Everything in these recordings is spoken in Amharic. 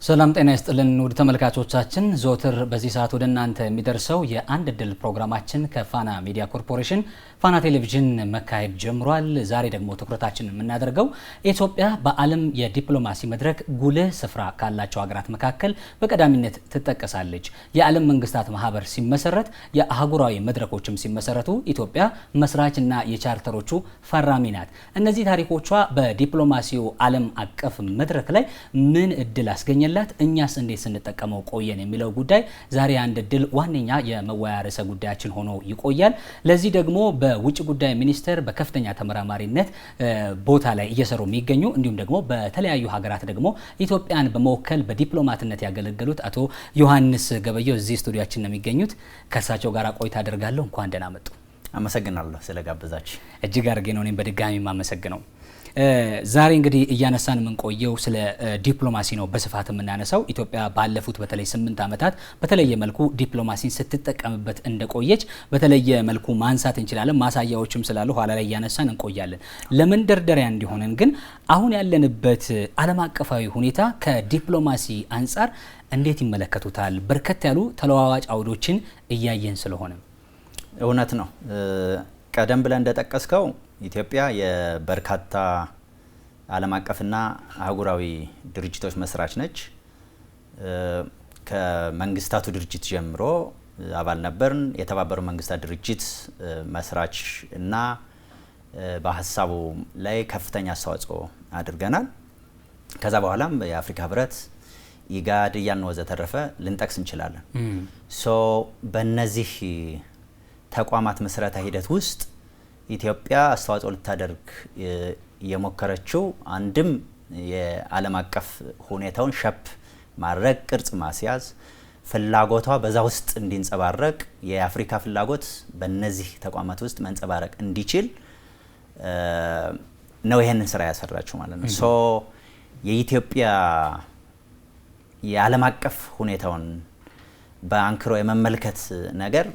ሰላም ጤና ይስጥልን ውድ ተመልካቾቻችን ዞትር በዚህ ሰዓት ወደ እናንተ የሚደርሰው የአንድ እድል ፕሮግራማችን ከፋና ሚዲያ ኮርፖሬሽን ፋና ቴሌቪዥን መካሄድ ጀምሯል። ዛሬ ደግሞ ትኩረታችንን የምናደርገው ኢትዮጵያ በዓለም የዲፕሎማሲ መድረክ ጉልህ ስፍራ ካላቸው ሀገራት መካከል በቀዳሚነት ትጠቀሳለች። የዓለም መንግስታት ማህበር ሲመሰረት፣ የአህጉራዊ መድረኮችም ሲመሰረቱ ኢትዮጵያ መስራችና የቻርተሮቹ ፈራሚ ናት። እነዚህ ታሪኮቿ በዲፕሎማሲው ዓለም አቀፍ መድረክ ላይ ምን እድል አስገኘ እኛስ እንዴት ስንጠቀመው ቆየን የሚለው ጉዳይ ዛሬ አንድ እድል ዋነኛ የመወያያ ርዕሰ ጉዳያችን ሆኖ ይቆያል። ለዚህ ደግሞ በውጭ ጉዳይ ሚኒስቴር በከፍተኛ ተመራማሪነት ቦታ ላይ እየሰሩ የሚገኙ እንዲሁም ደግሞ በተለያዩ ሀገራት ደግሞ ኢትዮጵያን በመወከል በዲፕሎማትነት ያገለገሉት አቶ ዮሐንስ ገበየሁ እዚህ ስቱዲዮአችን ነው የሚገኙት። ከእሳቸው ጋር ቆይታ አደርጋለሁ። እንኳን ደህና መጡ። አመሰግናለሁ ስለጋበዛችሁ። እጅግ አድርጌ ነው እኔም በድጋሚ ማመሰግነው። ዛሬ እንግዲህ እያነሳን የምንቆየው ስለ ዲፕሎማሲ ነው በስፋት የምናነሳው። ኢትዮጵያ ባለፉት በተለይ 8 ዓመታት በተለየ መልኩ ዲፕሎማሲን ስትጠቀምበት እንደቆየች በተለየ መልኩ ማንሳት እንችላለን። ማሳያዎችም ስላሉ ኋላ ላይ እያነሳን እንቆያለን። ለመንደርደሪያ እንዲሆነን ግን አሁን ያለንበት ዓለም አቀፋዊ ሁኔታ ከዲፕሎማሲ አንጻር እንዴት ይመለከቱታል? በርከት ያሉ ተለዋዋጭ አውዶችን እያየን ስለሆነ። እውነት ነው። ቀደም ብለን እንደጠቀስከው ኢትዮጵያ የበርካታ ዓለም አቀፍና አህጉራዊ ድርጅቶች መስራች ነች። ከመንግስታቱ ድርጅት ጀምሮ አባል ነበርን። የተባበሩት መንግስታት ድርጅት መስራች እና በሀሳቡ ላይ ከፍተኛ አስተዋጽኦ አድርገናል። ከዛ በኋላም የአፍሪካ ህብረት፣ ኢጋድ እያልን ወዘተረፈ ልንጠቅስ እንችላለን። በእነዚህ ተቋማት መስረታ ሂደት ውስጥ ኢትዮጵያ አስተዋጽኦ ልታደርግ የሞከረችው አንድም የዓለም አቀፍ ሁኔታውን ሸፕ ማድረግ፣ ቅርጽ ማስያዝ፣ ፍላጎቷ በዛ ውስጥ እንዲንጸባረቅ፣ የአፍሪካ ፍላጎት በእነዚህ ተቋማት ውስጥ መንጸባረቅ እንዲችል ነው ይሄንን ስራ ያሰራችው ማለት ነው። የኢትዮጵያ የዓለም አቀፍ ሁኔታውን በአንክሮ የመመልከት ነገር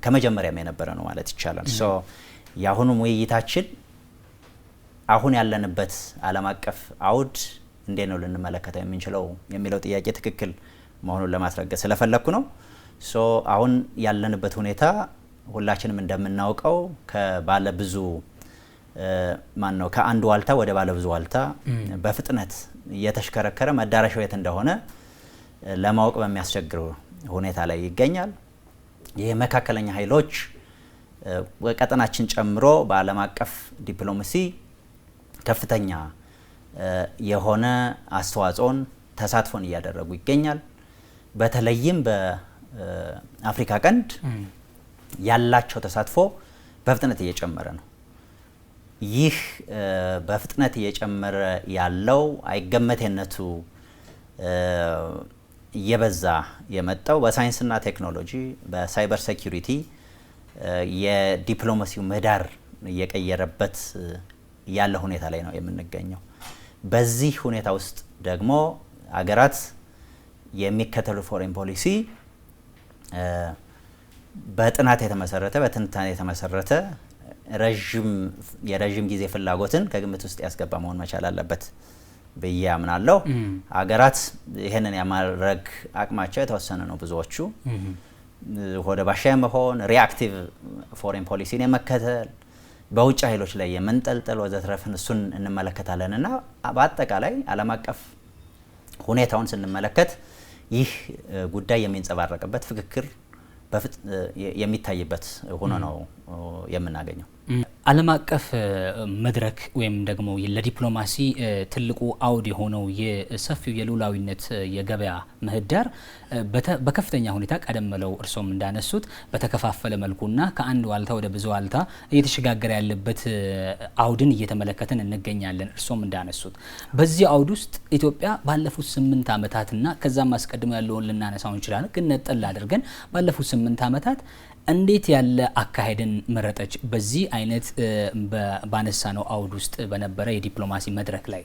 ከመጀመሪያም የነበረ ነው ማለት ይቻላል። የአሁኑም ውይይታችን አሁን ያለንበት ዓለም አቀፍ አውድ እንዴት ነው ልንመለከተው የምንችለው የሚለው ጥያቄ ትክክል መሆኑን ለማስረገጥ ስለፈለኩ ነው። አሁን ያለንበት ሁኔታ ሁላችንም እንደምናውቀው ከባለብዙ ከአንድ ዋልታ ወደ ባለብዙ ዋልታ በፍጥነት እየተሽከረከረ መዳረሻው የት እንደሆነ ለማወቅ በሚያስቸግር ሁኔታ ላይ ይገኛል። የመካከለኛ ኃይሎች ቀጠናችን ጨምሮ በዓለም አቀፍ ዲፕሎማሲ ከፍተኛ የሆነ አስተዋጽኦን ተሳትፎን እያደረጉ ይገኛል። በተለይም በአፍሪካ ቀንድ ያላቸው ተሳትፎ በፍጥነት እየጨመረ ነው። ይህ በፍጥነት እየጨመረ ያለው አይገመቴነቱ እየበዛ የመጣው በሳይንስና ቴክኖሎጂ፣ በሳይበር ሴኩሪቲ የዲፕሎማሲው ምህዳር እየቀየረበት ያለ ሁኔታ ላይ ነው የምንገኘው። በዚህ ሁኔታ ውስጥ ደግሞ አገራት የሚከተሉ ፎሬን ፖሊሲ በጥናት የተመሰረተ በትንታኔ የተመሰረተ የረዥም ጊዜ ፍላጎትን ከግምት ውስጥ ያስገባ መሆን መቻል አለበት ብዬ አምናለሁ። አገራት ይሄንን ያማረግ አቅማቸው የተወሰነ ነው። ብዙዎቹ ወደ ባሻ መሆን፣ ሪአክቲቭ ፎሬን ፖሊሲን የመከተል፣ በውጭ ኃይሎች ላይ የመንጠልጠል ወዘተረፈን እሱን እንመለከታለን እና በአጠቃላይ ዓለም አቀፍ ሁኔታውን ስንመለከት ይህ ጉዳይ የሚንጸባረቅበት ፍክክር የሚታይበት ሆኖ ነው የምናገኘው። ዓለም አቀፍ መድረክ ወይም ደግሞ ለዲፕሎማሲ ትልቁ አውድ የሆነው የሰፊው የሉላዊነት የገበያ ምህዳር በከፍተኛ ሁኔታ ቀደም ብለው እርሶም እንዳነሱት በተከፋፈለ መልኩና ከአንድ ዋልታ ወደ ብዙ ዋልታ እየተሸጋገረ ያለበት አውድን እየተመለከትን እንገኛለን። እርሶም እንዳነሱት በዚህ አውድ ውስጥ ኢትዮጵያ ባለፉት 8 ዓመታትና ከዛም አስቀድሞ ያለውን ልናነሳው እንችላለን፣ ግን ነጠል አድርገን ባለፉት 8 ዓመታት እንዴት ያለ አካሄድን መረጠች? በዚህ አይነት ባነሳ ነው አውድ ውስጥ በነበረ የዲፕሎማሲ መድረክ ላይ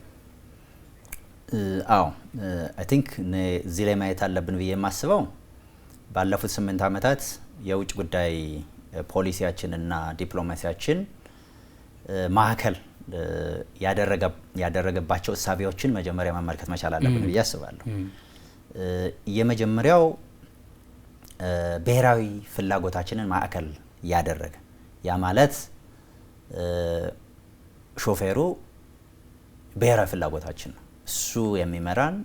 አይ ቲንክ እዚህ ላይ ማየት አለብን ብዬ የማስበው ባለፉት 8 ዓመታት የውጭ ጉዳይ ፖሊሲያችንና ዲፕሎማሲያችን ማዕከል ያደረገባቸው እሳቤዎችን መጀመሪያ መመልከት መቻል አለብን ብዬ አስባለሁ። የመጀመሪያው ብሔራዊ ፍላጎታችንን ማዕከል ያደረገ ያ ማለት ሾፌሩ ብሔራዊ ፍላጎታችን ነው፣ እሱ የሚመራን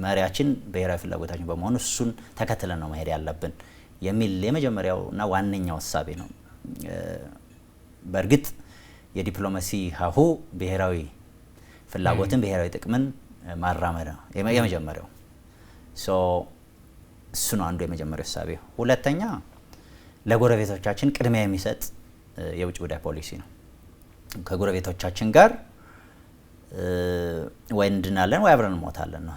መሪያችን ብሔራዊ ፍላጎታችን በመሆኑ እሱን ተከትለን ነው መሄድ ያለብን የሚል የመጀመሪያውና ዋነኛው እሳቤ ነው። በእርግጥ የዲፕሎማሲ ሀሁ ብሔራዊ ፍላጎትን ብሔራዊ ጥቅምን ማራመድ ነው የመጀመሪያው። እሱ ነው አንዱ የመጀመሪያው እሳቤ። ሁለተኛ ለጎረቤቶቻችን ቅድሚያ የሚሰጥ የውጭ ጉዳይ ፖሊሲ ነው። ከጎረቤቶቻችን ጋር ወይ እንድናለን ወይ አብረን እንሞታለን ነው።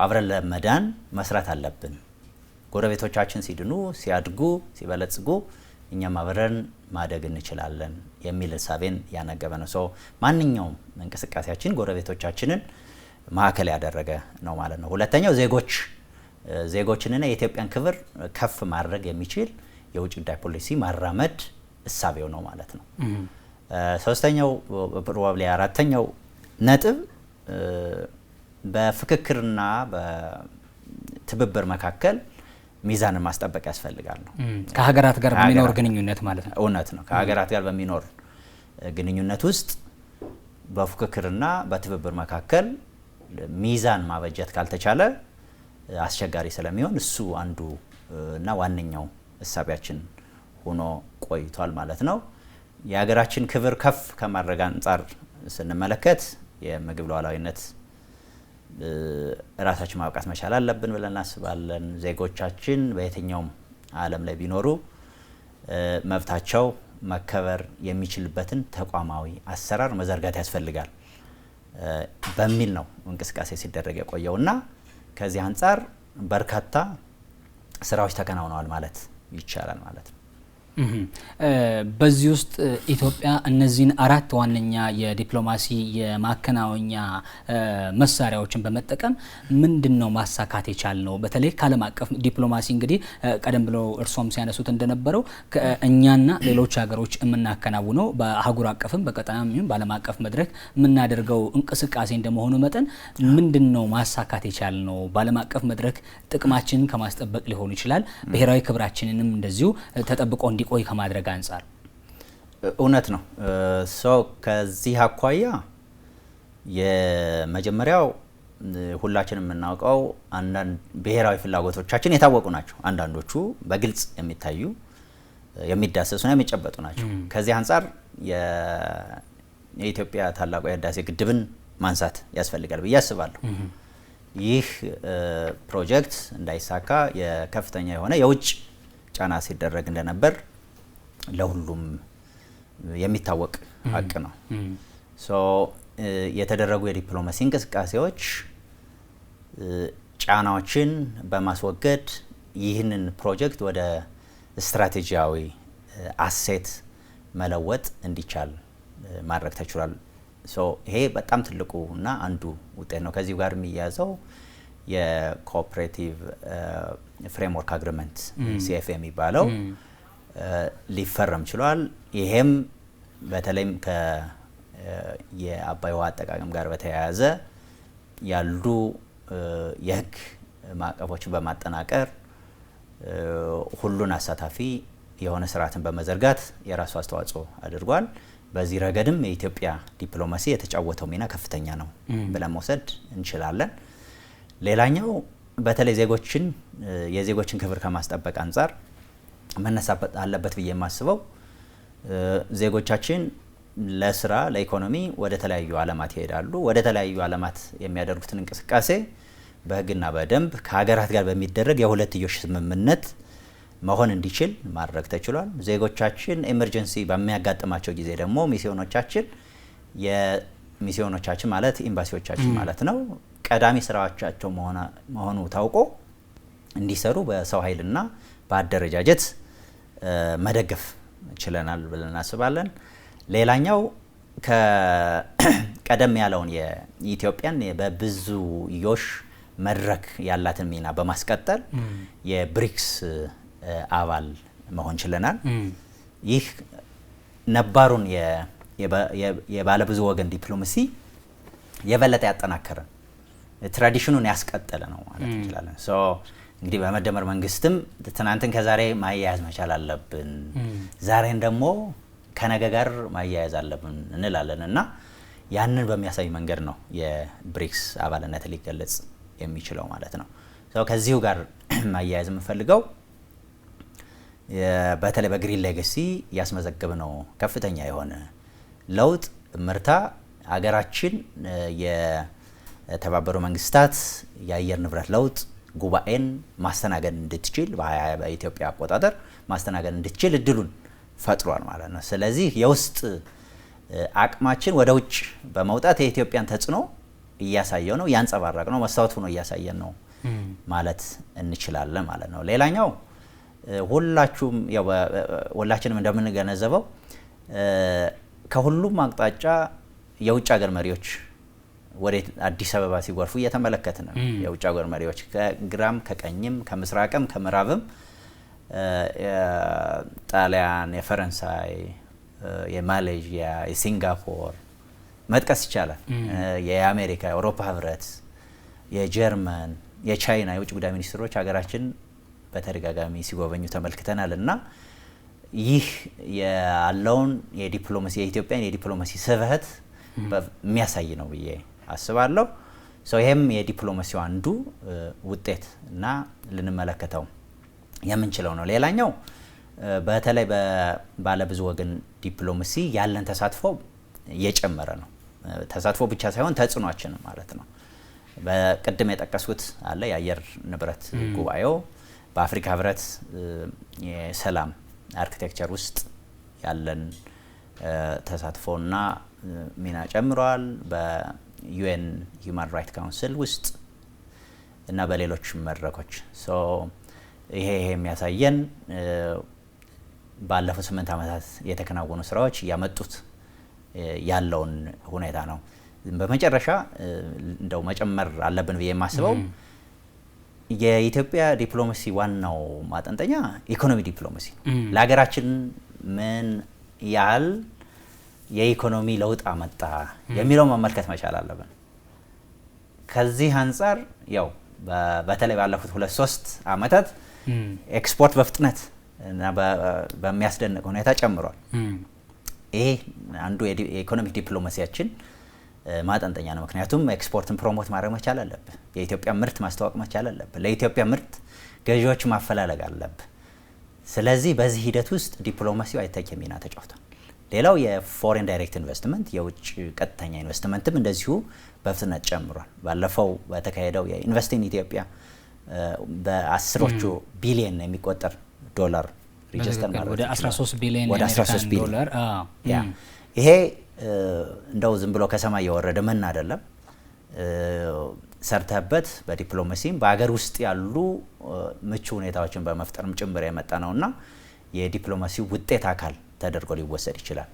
አብረን ለመዳን መስራት አለብን። ጎረቤቶቻችን ሲድኑ፣ ሲያድጉ፣ ሲበለጽጉ እኛም አብረን ማደግ እንችላለን የሚል እሳቤን ያነገበ ነው። ማንኛውም እንቅስቃሴያችን ጎረቤቶቻችንን ማዕከል ያደረገ ነው ማለት ነው። ሁለተኛው ዜጎችንና የኢትዮጵያን ክብር ከፍ ማድረግ የሚችል የውጭ ጉዳይ ፖሊሲ ማራመድ እሳቤው ነው ማለት ነው። ሶስተኛው ፕሮባብሊ አራተኛው ነጥብ በፍክክርና በትብብር መካከል ሚዛንን ማስጠበቅ ያስፈልጋል ነው። ከሀገራት ጋር በሚኖር ግንኙነት ማለት ነው። እውነት ነው። ከሀገራት ጋር በሚኖር ግንኙነት ውስጥ በፍክክርና በትብብር መካከል ሚዛን ማበጀት ካልተቻለ አስቸጋሪ ስለሚሆን እሱ አንዱ እና ዋነኛው እሳቢያችን ሆኖ ቆይቷል ማለት ነው። የሀገራችን ክብር ከፍ ከማድረግ አንጻር ስንመለከት የምግብ ሉዓላዊነት ራሳችን ማብቃት መቻል አለብን ብለን እናስባለን። ዜጎቻችን በየትኛውም ዓለም ላይ ቢኖሩ መብታቸው መከበር የሚችልበትን ተቋማዊ አሰራር መዘርጋት ያስፈልጋል በሚል ነው እንቅስቃሴ ሲደረግ የቆየውና ከዚህ አንጻር በርካታ ስራዎች ተከናውነዋል ማለት ይቻላል ማለት ነው። በዚህ ውስጥ ኢትዮጵያ እነዚህን አራት ዋነኛ የዲፕሎማሲ የማከናወኛ መሳሪያዎችን በመጠቀም ምንድነው ማሳካት የቻልነው? በተለይ ከዓለም አቀፍ ዲፕሎማሲ እንግዲህ ቀደም ብለው እርሶም ሲያነሱት እንደነበረው እኛና ሌሎች ሀገሮች የምናከናውነው በአህጉር አቀፍም በቀጠናም ይሁን በዓለም አቀፍ መድረክ የምናደርገው እንቅስቃሴ እንደመሆኑ መጠን ምንድነው ማሳካት የቻልነው? በዓለም አቀፍ መድረክ ጥቅማችንን ከማስጠበቅ ሊሆን ይችላል፣ ብሔራዊ ክብራችንንም እንደዚሁ ተጠብቆ እንዲቆይ ከማድረግ አንጻር። እውነት ነው። ከዚህ አኳያ የመጀመሪያው ሁላችንም የምናውቀው አንዳንድ ብሔራዊ ፍላጎቶቻችን የታወቁ ናቸው። አንዳንዶቹ በግልጽ የሚታዩ የሚዳሰሱና የሚጨበጡ ናቸው። ከዚህ አንጻር የኢትዮጵያ ታላቁ የህዳሴ ግድብን ማንሳት ያስፈልጋል ብዬ አስባለሁ። ይህ ፕሮጀክት እንዳይሳካ የከፍተኛ የሆነ የውጭ ጫና ሲደረግ እንደነበር ለሁሉም የሚታወቅ ሀቅ ነው። የተደረጉ የዲፕሎማሲ እንቅስቃሴዎች ጫናዎችን በማስወገድ ይህንን ፕሮጀክት ወደ ስትራቴጂያዊ አሴት መለወጥ እንዲቻል ማድረግ ተችሏል። ይሄ በጣም ትልቁ እና አንዱ ውጤት ነው። ከዚሁ ጋር የሚያያዘው የኮኦፕሬቲቭ ፍሬምወርክ አግሪመንት ሲኤፍኤ የሚባለው ሊፈረም ችሏል። ይሄም በተለይም የአባይ ውሃ አጠቃቀም ጋር በተያያዘ ያሉ የህግ ማዕቀፎችን በማጠናቀር ሁሉን አሳታፊ የሆነ ስርዓትን በመዘርጋት የራሱ አስተዋጽኦ አድርጓል። በዚህ ረገድም የኢትዮጵያ ዲፕሎማሲ የተጫወተው ሚና ከፍተኛ ነው ብለን መውሰድ እንችላለን። ሌላኛው በተለይ የዜጎችን ክብር ከማስጠበቅ አንጻር መነሳት አለበት ብዬ የማስበው ዜጎቻችን ለስራ ለኢኮኖሚ ወደ ተለያዩ ዓለማት ይሄዳሉ። ወደ ተለያዩ ዓለማት የሚያደርጉትን እንቅስቃሴ በህግና በደንብ ከሀገራት ጋር በሚደረግ የሁለትዮሽ ስምምነት መሆን እንዲችል ማድረግ ተችሏል። ዜጎቻችን ኤመርጀንሲ በሚያጋጥማቸው ጊዜ ደግሞ ሚስዮኖቻችን ማለት ኤምባሲዎቻችን ማለት ነው ቀዳሚ ስራዎቻቸው መሆኑ ታውቆ እንዲሰሩ በሰው ኃይልና በአደረጃጀት መደገፍ ችለናል ብለን እናስባለን። ሌላኛው ቀደም ያለውን የኢትዮጵያን በብዙዮሽ መድረክ ያላትን ሚና በማስቀጠል የብሪክስ አባል መሆን ችለናል። ይህ ነባሩን የባለብዙ ወገን ዲፕሎማሲ የበለጠ ያጠናከረ ትራዲሽኑን ያስቀጠለ ነው ማለት እንችላለን። ሶ እንግዲህ በመደመር መንግስትም ትናንትን ከዛሬ ማያያዝ መቻል አለብን፣ ዛሬን ደግሞ ከነገ ጋር ማያያዝ አለብን እንላለን እና ያንን በሚያሳይ መንገድ ነው የብሪክስ አባልነት ሊገለጽ የሚችለው ማለት ነው። ሶ ከዚሁ ጋር ማያያዝ የምፈልገው በተለይ በግሪን ሌጋሲ ያስመዘገብነው ከፍተኛ የሆነ ለውጥ ምርታ አገራችን የተባበሩ መንግስታት የአየር ንብረት ለውጥ ጉባኤን ማስተናገድ እንድትችል በኢትዮጵያ አቆጣጠር ማስተናገድ እንድትችል እድሉን ፈጥሯል ማለት ነው። ስለዚህ የውስጥ አቅማችን ወደ ውጭ በመውጣት የኢትዮጵያን ተጽዕኖ እያሳየው ነው፣ ያንጸባረቅ ነው፣ መስታወቱ ነው እያሳየን ነው ማለት እንችላለን ማለት ነው። ሌላኛው ሁላችንም እንደምንገነዘበው ከሁሉም አቅጣጫ የውጭ ሀገር መሪዎች ወደ አዲስ አበባ ሲጎርፉ እየተመለከትን ነው። የውጭ ሀገር መሪዎች ከግራም ከቀኝም ከምስራቅም ከምዕራብም የጣሊያን፣ የፈረንሳይ፣ የማሌዥያ፣ የሲንጋፖር መጥቀስ ይቻላል። የአሜሪካ፣ የአውሮፓ ህብረት፣ የጀርመን፣ የቻይና የውጭ ጉዳይ ሚኒስትሮች ሀገራችን በተደጋጋሚ ሲጎበኙ ተመልክተናል እና ይህ ያለውን የዲፕሎማሲ የኢትዮጵያን የዲፕሎማሲ ስብህት የሚያሳይ ነው ብዬ አስባለሁ። ይህም የዲፕሎማሲው አንዱ ውጤት እና ልንመለከተው የምንችለው ነው። ሌላኛው በተለይ ባለብዙ ወገን ዲፕሎማሲ ያለን ተሳትፎ እየጨመረ ነው። ተሳትፎ ብቻ ሳይሆን ተጽዕኖአችን ማለት ነው። በቅድም የጠቀስኩት አለ የአየር ንብረት ጉባኤው በአፍሪካ ህብረት የሰላም አርኪቴክቸር ውስጥ ያለን ተሳትፎና ሚና ጨምሯል። በዩኤን ሂውማን ራይት ካውንስል ውስጥ እና በሌሎች መድረኮች ይሄ የሚያሳየን ባለፉት 8 ዓመታት የተከናወኑ ስራዎች ያመጡት ያለውን ሁኔታ ነው። በመጨረሻ እንደው መጨመር አለብን ብዬ የማስበው የኢትዮጵያ ዲፕሎማሲ ዋናው ማጠንጠኛ ኢኮኖሚ ዲፕሎማሲ ነው። ለሀገራችን ምን ያህል የኢኮኖሚ ለውጥ አመጣ የሚለው መመልከት መቻል አለብን። ከዚህ አንጻር ያው በተለይ ባለፉት 2-3 ዓመታት ኤክስፖርት በፍጥነት እና በሚያስደንቅ ሁኔታ ጨምሯል። ይሄ አንዱ የኢኮኖሚክ ዲፕሎማሲያችን ማጠንጠኛ ነው። ምክንያቱም ኤክስፖርትን ፕሮሞት ማድረግ መቻል አለብህ። የኢትዮጵያ ምርት ማስተዋወቅ መቻል አለብህ። ለኢትዮጵያ ምርት ገዢዎች ማፈላለግ አለብህ። ስለዚህ በዚህ ሂደት ውስጥ ዲፕሎማሲው አይተኬ ሚና ተጫውቷል። ሌላው የፎሬን ዳይሬክት ኢንቨስትመንት የውጭ ቀጥተኛ ኢንቨስትመንትም እንደዚሁ በፍጥነት ጨምሯል። ባለፈው በተካሄደው የኢንቨስት ኢን ኢትዮጵያ በአስሮቹ ቢሊየን የሚቆጠር ዶላር ሪጅስተር ማለት ወደ 13 ቢሊየን ዶላር ይሄ እንደው ዝም ብሎ ከሰማይ የወረደ ምን አይደለም። ሰርተበት በዲፕሎማሲም በአገር ውስጥ ያሉ ምቹ ሁኔታዎችን በመፍጠርም ጭምር የመጣ ነውና የዲፕሎማሲው ውጤት አካል ተደርጎ ሊወሰድ ይችላል።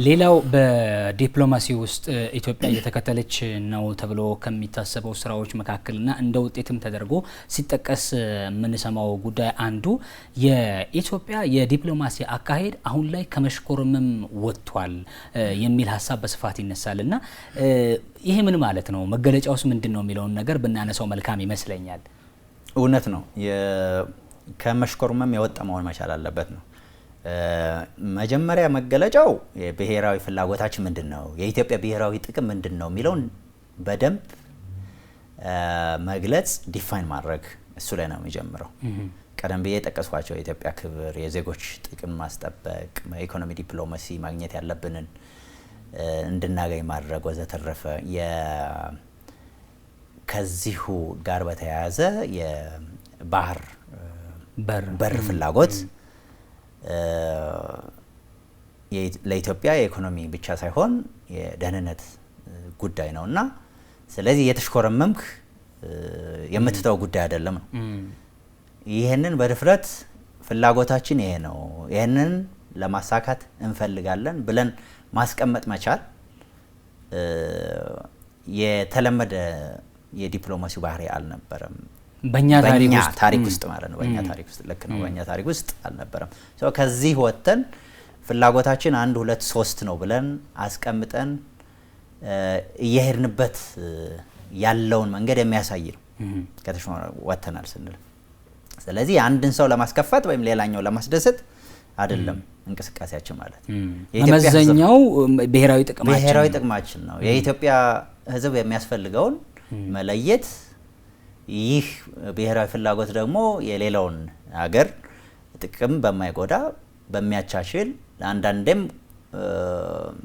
ሌላው በዲፕሎማሲ ውስጥ ኢትዮጵያ እየተከተለች ነው ተብሎ ከሚታሰበው ስራዎች መካከልና እንደ ውጤትም ተደርጎ ሲጠቀስ የምንሰማው ጉዳይ አንዱ የኢትዮጵያ የዲፕሎማሲ አካሄድ አሁን ላይ ከመሽኮርመም ወጥቷል የሚል ሀሳብ በስፋት ይነሳልና ይሄ ምን ማለት ነው? መገለጫውስ ምንድን ነው የሚለውን ነገር ብናነሳው መልካም ይመስለኛል። እውነት ነው። ከመሽኮርመም የወጣ መሆን መቻል አለበት ነው። መጀመሪያ መገለጫው የብሔራዊ ፍላጎታችን ምንድን ነው፣ የኢትዮጵያ ብሔራዊ ጥቅም ምንድን ነው የሚለውን በደንብ መግለጽ፣ ዲፋይን ማድረግ እሱ ላይ ነው የሚጀምረው። ቀደም ብዬ የጠቀስኳቸው የኢትዮጵያ ክብር፣ የዜጎች ጥቅም ማስጠበቅ፣ በኢኮኖሚ ዲፕሎማሲ ማግኘት ያለብንን እንድናገኝ ማድረግ ወዘተረፈ። ከዚሁ ጋር በተያያዘ የባህር በር ፍላጎት ለኢትዮጵያ የኢኮኖሚ ብቻ ሳይሆን የደህንነት ጉዳይ ነውና ስለዚህ የተሽኮረመምክ የምትተው ጉዳይ አይደለም ነው። ይሄንን በድፍረት ፍላጎታችን ይሄ ነው፣ ይሄንን ለማሳካት እንፈልጋለን ብለን ማስቀመጥ መቻል የተለመደ የዲፕሎማሲው ባህሪ አልነበረም። በእኛ ታሪክ ውስጥ ማለት ነው። በእኛ ታሪክ ውስጥ ልክ ነው። በእኛ ታሪክ ውስጥ አልነበረም። ከዚህ ወጥተን ፍላጎታችን 1 2 3 ነው ብለን አስቀምጠን እየሄድንበት ያለውን መንገድ የሚያሳይ ነው ከተሽኮርማሚ ወጥተናል ስንል። ስለዚህ አንድን ሰው ለማስከፋት ወይም ሌላኛው ለማስደሰት አይደለም እንቅስቃሴያችን ማለት ነው። መመዘኛው ብሔራዊ ጥቅማችን ነው። የኢትዮጵያ ሕዝብ የሚያስፈልገውን መለየት፣ ይህ ብሔራዊ ፍላጎት ደግሞ የሌላውን ሀገር ጥቅም በማይጎዳ በሚያቻችል አንዳንዴም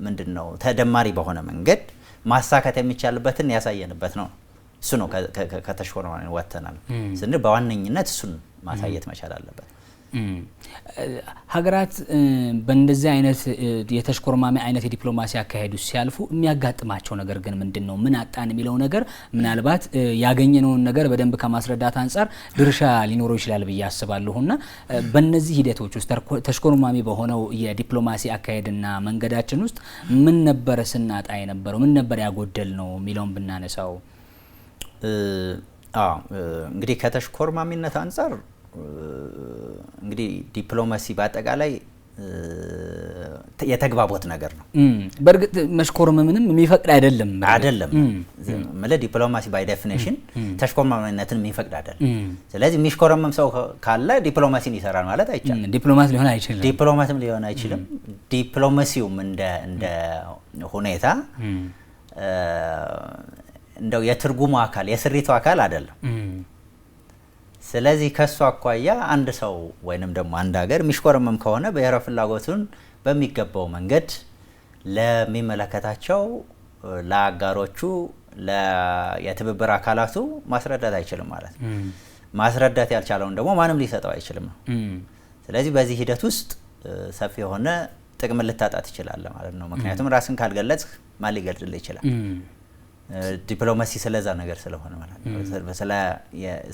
ምንድነው ተደማሪ በሆነ መንገድ ማሳካት የሚቻልበትን ያሳየንበት ነው። እሱ ነው ከተሽኮርማሚ ወጥተናል ስንል በዋነኝነት እሱን ማሳየት መቻል አለበት። ሀገራት በእንደዚህ አይነት የተሽኮርማሚ አይነት የዲፕሎማሲ አካሄዱ ሲያልፉ የሚያጋጥማቸው ነገር ግን ምንድነው? ምን አጣን የሚለው ነገር ምናልባት ያገኘነውን ነገር በደንብ ከማስረዳት አንጻር ድርሻ ሊኖረው ይችላል ብዬ አስባለሁና በእነዚህ ሂደቶች ውስጥ ተሽኮርማሚ በሆነው የዲፕሎማሲ አካሄድና መንገዳችን ውስጥ ምን ነበር ስናጣ የነበረው? ምን ነበር ያጎደል ነው የሚለውን ብናነሳው እንግዲህ ከተሽኮርማሚነት አንጻር እንግዲህ ዲፕሎማሲ በአጠቃላይ የተግባቦት ነገር ነው። በእርግጥ መሽኮርመምንም የሚፈቅድ አይደለም ማለት ዲፕሎማሲ ባይ ዴፊኒሽን ተሽኮርማሚነትን የሚፈቅድ አይደለም። ስለዚህ የሚሽኮረመም ሰው ካለ ዲፕሎማሲን ይሰራል ማለት አይቻልም። ዲፕሎማትም ሊሆን አይችልም። ዲፕሎማሲውም እንደ ሁኔታ እንደው የትርጉሙ አካል የስሪቱ አካል አይደለም። ስለዚህ ከሱ አኳያ አንድ ሰው ወይንም ደግሞ አንድ ሀገር የሚሽኮረመም ከሆነ ብሔራዊ ፍላጎቱን በሚገባው መንገድ ለሚመለከታቸው ለአጋሮቹ የትብብር አካላቱ ማስረዳት አይችልም ማለት ነው። ማስረዳት ያልቻለውን ደግሞ ማንም ሊሰጠው አይችልም ነው። ስለዚህ በዚህ ሂደት ውስጥ ሰፊ የሆነ ጥቅም ልታጣ ትችላለህ ማለት ነው። ምክንያቱም ራስን ካልገለጽ ማን ሊገልጽልህ ይችላል? ዲፕሎማሲ ስለዛ ነገር ስለሆነ ማለት ነው።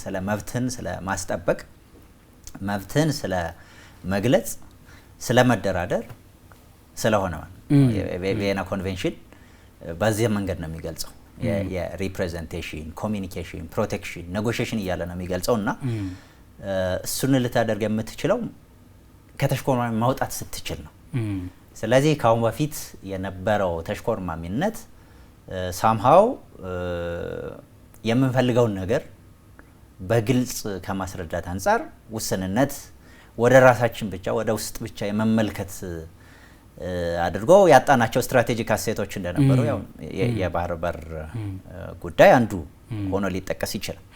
ስለ መብትን ስለ ማስጠበቅ፣ መብትን ስለ መግለጽ፣ ስለ መደራደር ስለሆነ ማለት ነው። የቪየና ኮንቬንሽን በዚህ መንገድ ነው የሚገልጸው። የሪፕሬዘንቴሽን፣ ኮሚኒኬሽን፣ ፕሮቴክሽን፣ ኔጎሽዬሽን እያለ ነው የሚገልጸው እና እሱን ልታደርግ የምትችለው ከተሽኮርማሚ ማውጣት ስትችል ነው። ስለዚህ ከአሁን በፊት የነበረው ተሽኮርማሚነት ሳምሃው የምንፈልገውን ነገር በግልጽ ከማስረዳት አንጻር ውስንነት ወደ ራሳችን ብቻ ወደ ውስጥ ብቻ የመመልከት አድርጎ ያጣናቸው ስትራቴጂክ አሴቶች እንደነበሩ ያው የባህር በር ጉዳይ አንዱ ሆኖ ሊጠቀስ ይችላል።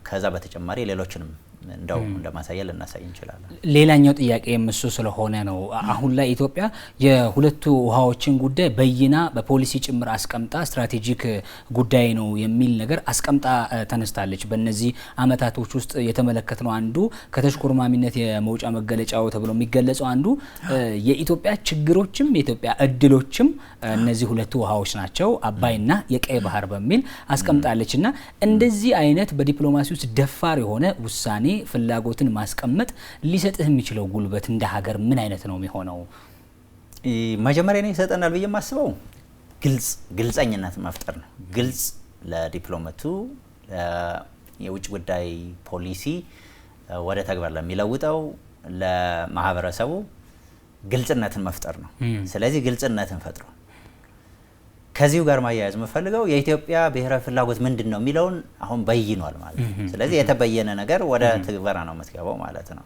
ከዛ በተጨማሪ ሌሎችንም እንደው እንደማሳየል እናሳይ እንችላለን። ሌላኛው ጥያቄ እሱ ስለሆነ ነው። አሁን ላይ ኢትዮጵያ የሁለቱ ውሃዎችን ጉዳይ በይና በፖሊሲ ጭምር አስቀምጣ ስትራቴጂክ ጉዳይ ነው የሚል ነገር አስቀምጣ ተነስታለች። በእነዚህ አመታቶች ውስጥ የተመለከትነው አንዱ ከተሽኮርማሚነት የመውጫ መገለጫው ተብሎ የሚገለጸው አንዱ የኢትዮጵያ ችግሮችም የኢትዮጵያ እድሎችም እነዚህ ሁለቱ ውሃዎች ናቸው፣ አባይና የቀይ ባህር በሚል አስቀምጣለችና እንደዚህ አይነት በዲፕሎማሲ ውስጥ ደፋር የሆነ ውሳኔ ፍላጎትን ማስቀመጥ ሊሰጥህ የሚችለው ጉልበት እንደ ሀገር ምን አይነት ነው የሚሆነው? መጀመሪያ ነው ይሰጠናል ብዬ የማስበው ግልጸኝነት መፍጠር ነው። ግልጽ ለዲፕሎማቱ የውጭ ጉዳይ ፖሊሲ ወደ ተግባር ለሚለውጠው ለማህበረሰቡ ግልጽነትን መፍጠር ነው። ስለዚህ ግልጽነትን ፈጥሮ ከዚሁ ጋር ማያያዝ የምፈልገው የኢትዮጵያ ብሔራዊ ፍላጎት ምንድነው የሚለውን አሁን በይኗል ማለት ነው። ስለዚህ የተበየነ ነገር ወደ ትግበራ ነው የምትገባው ማለት ነው።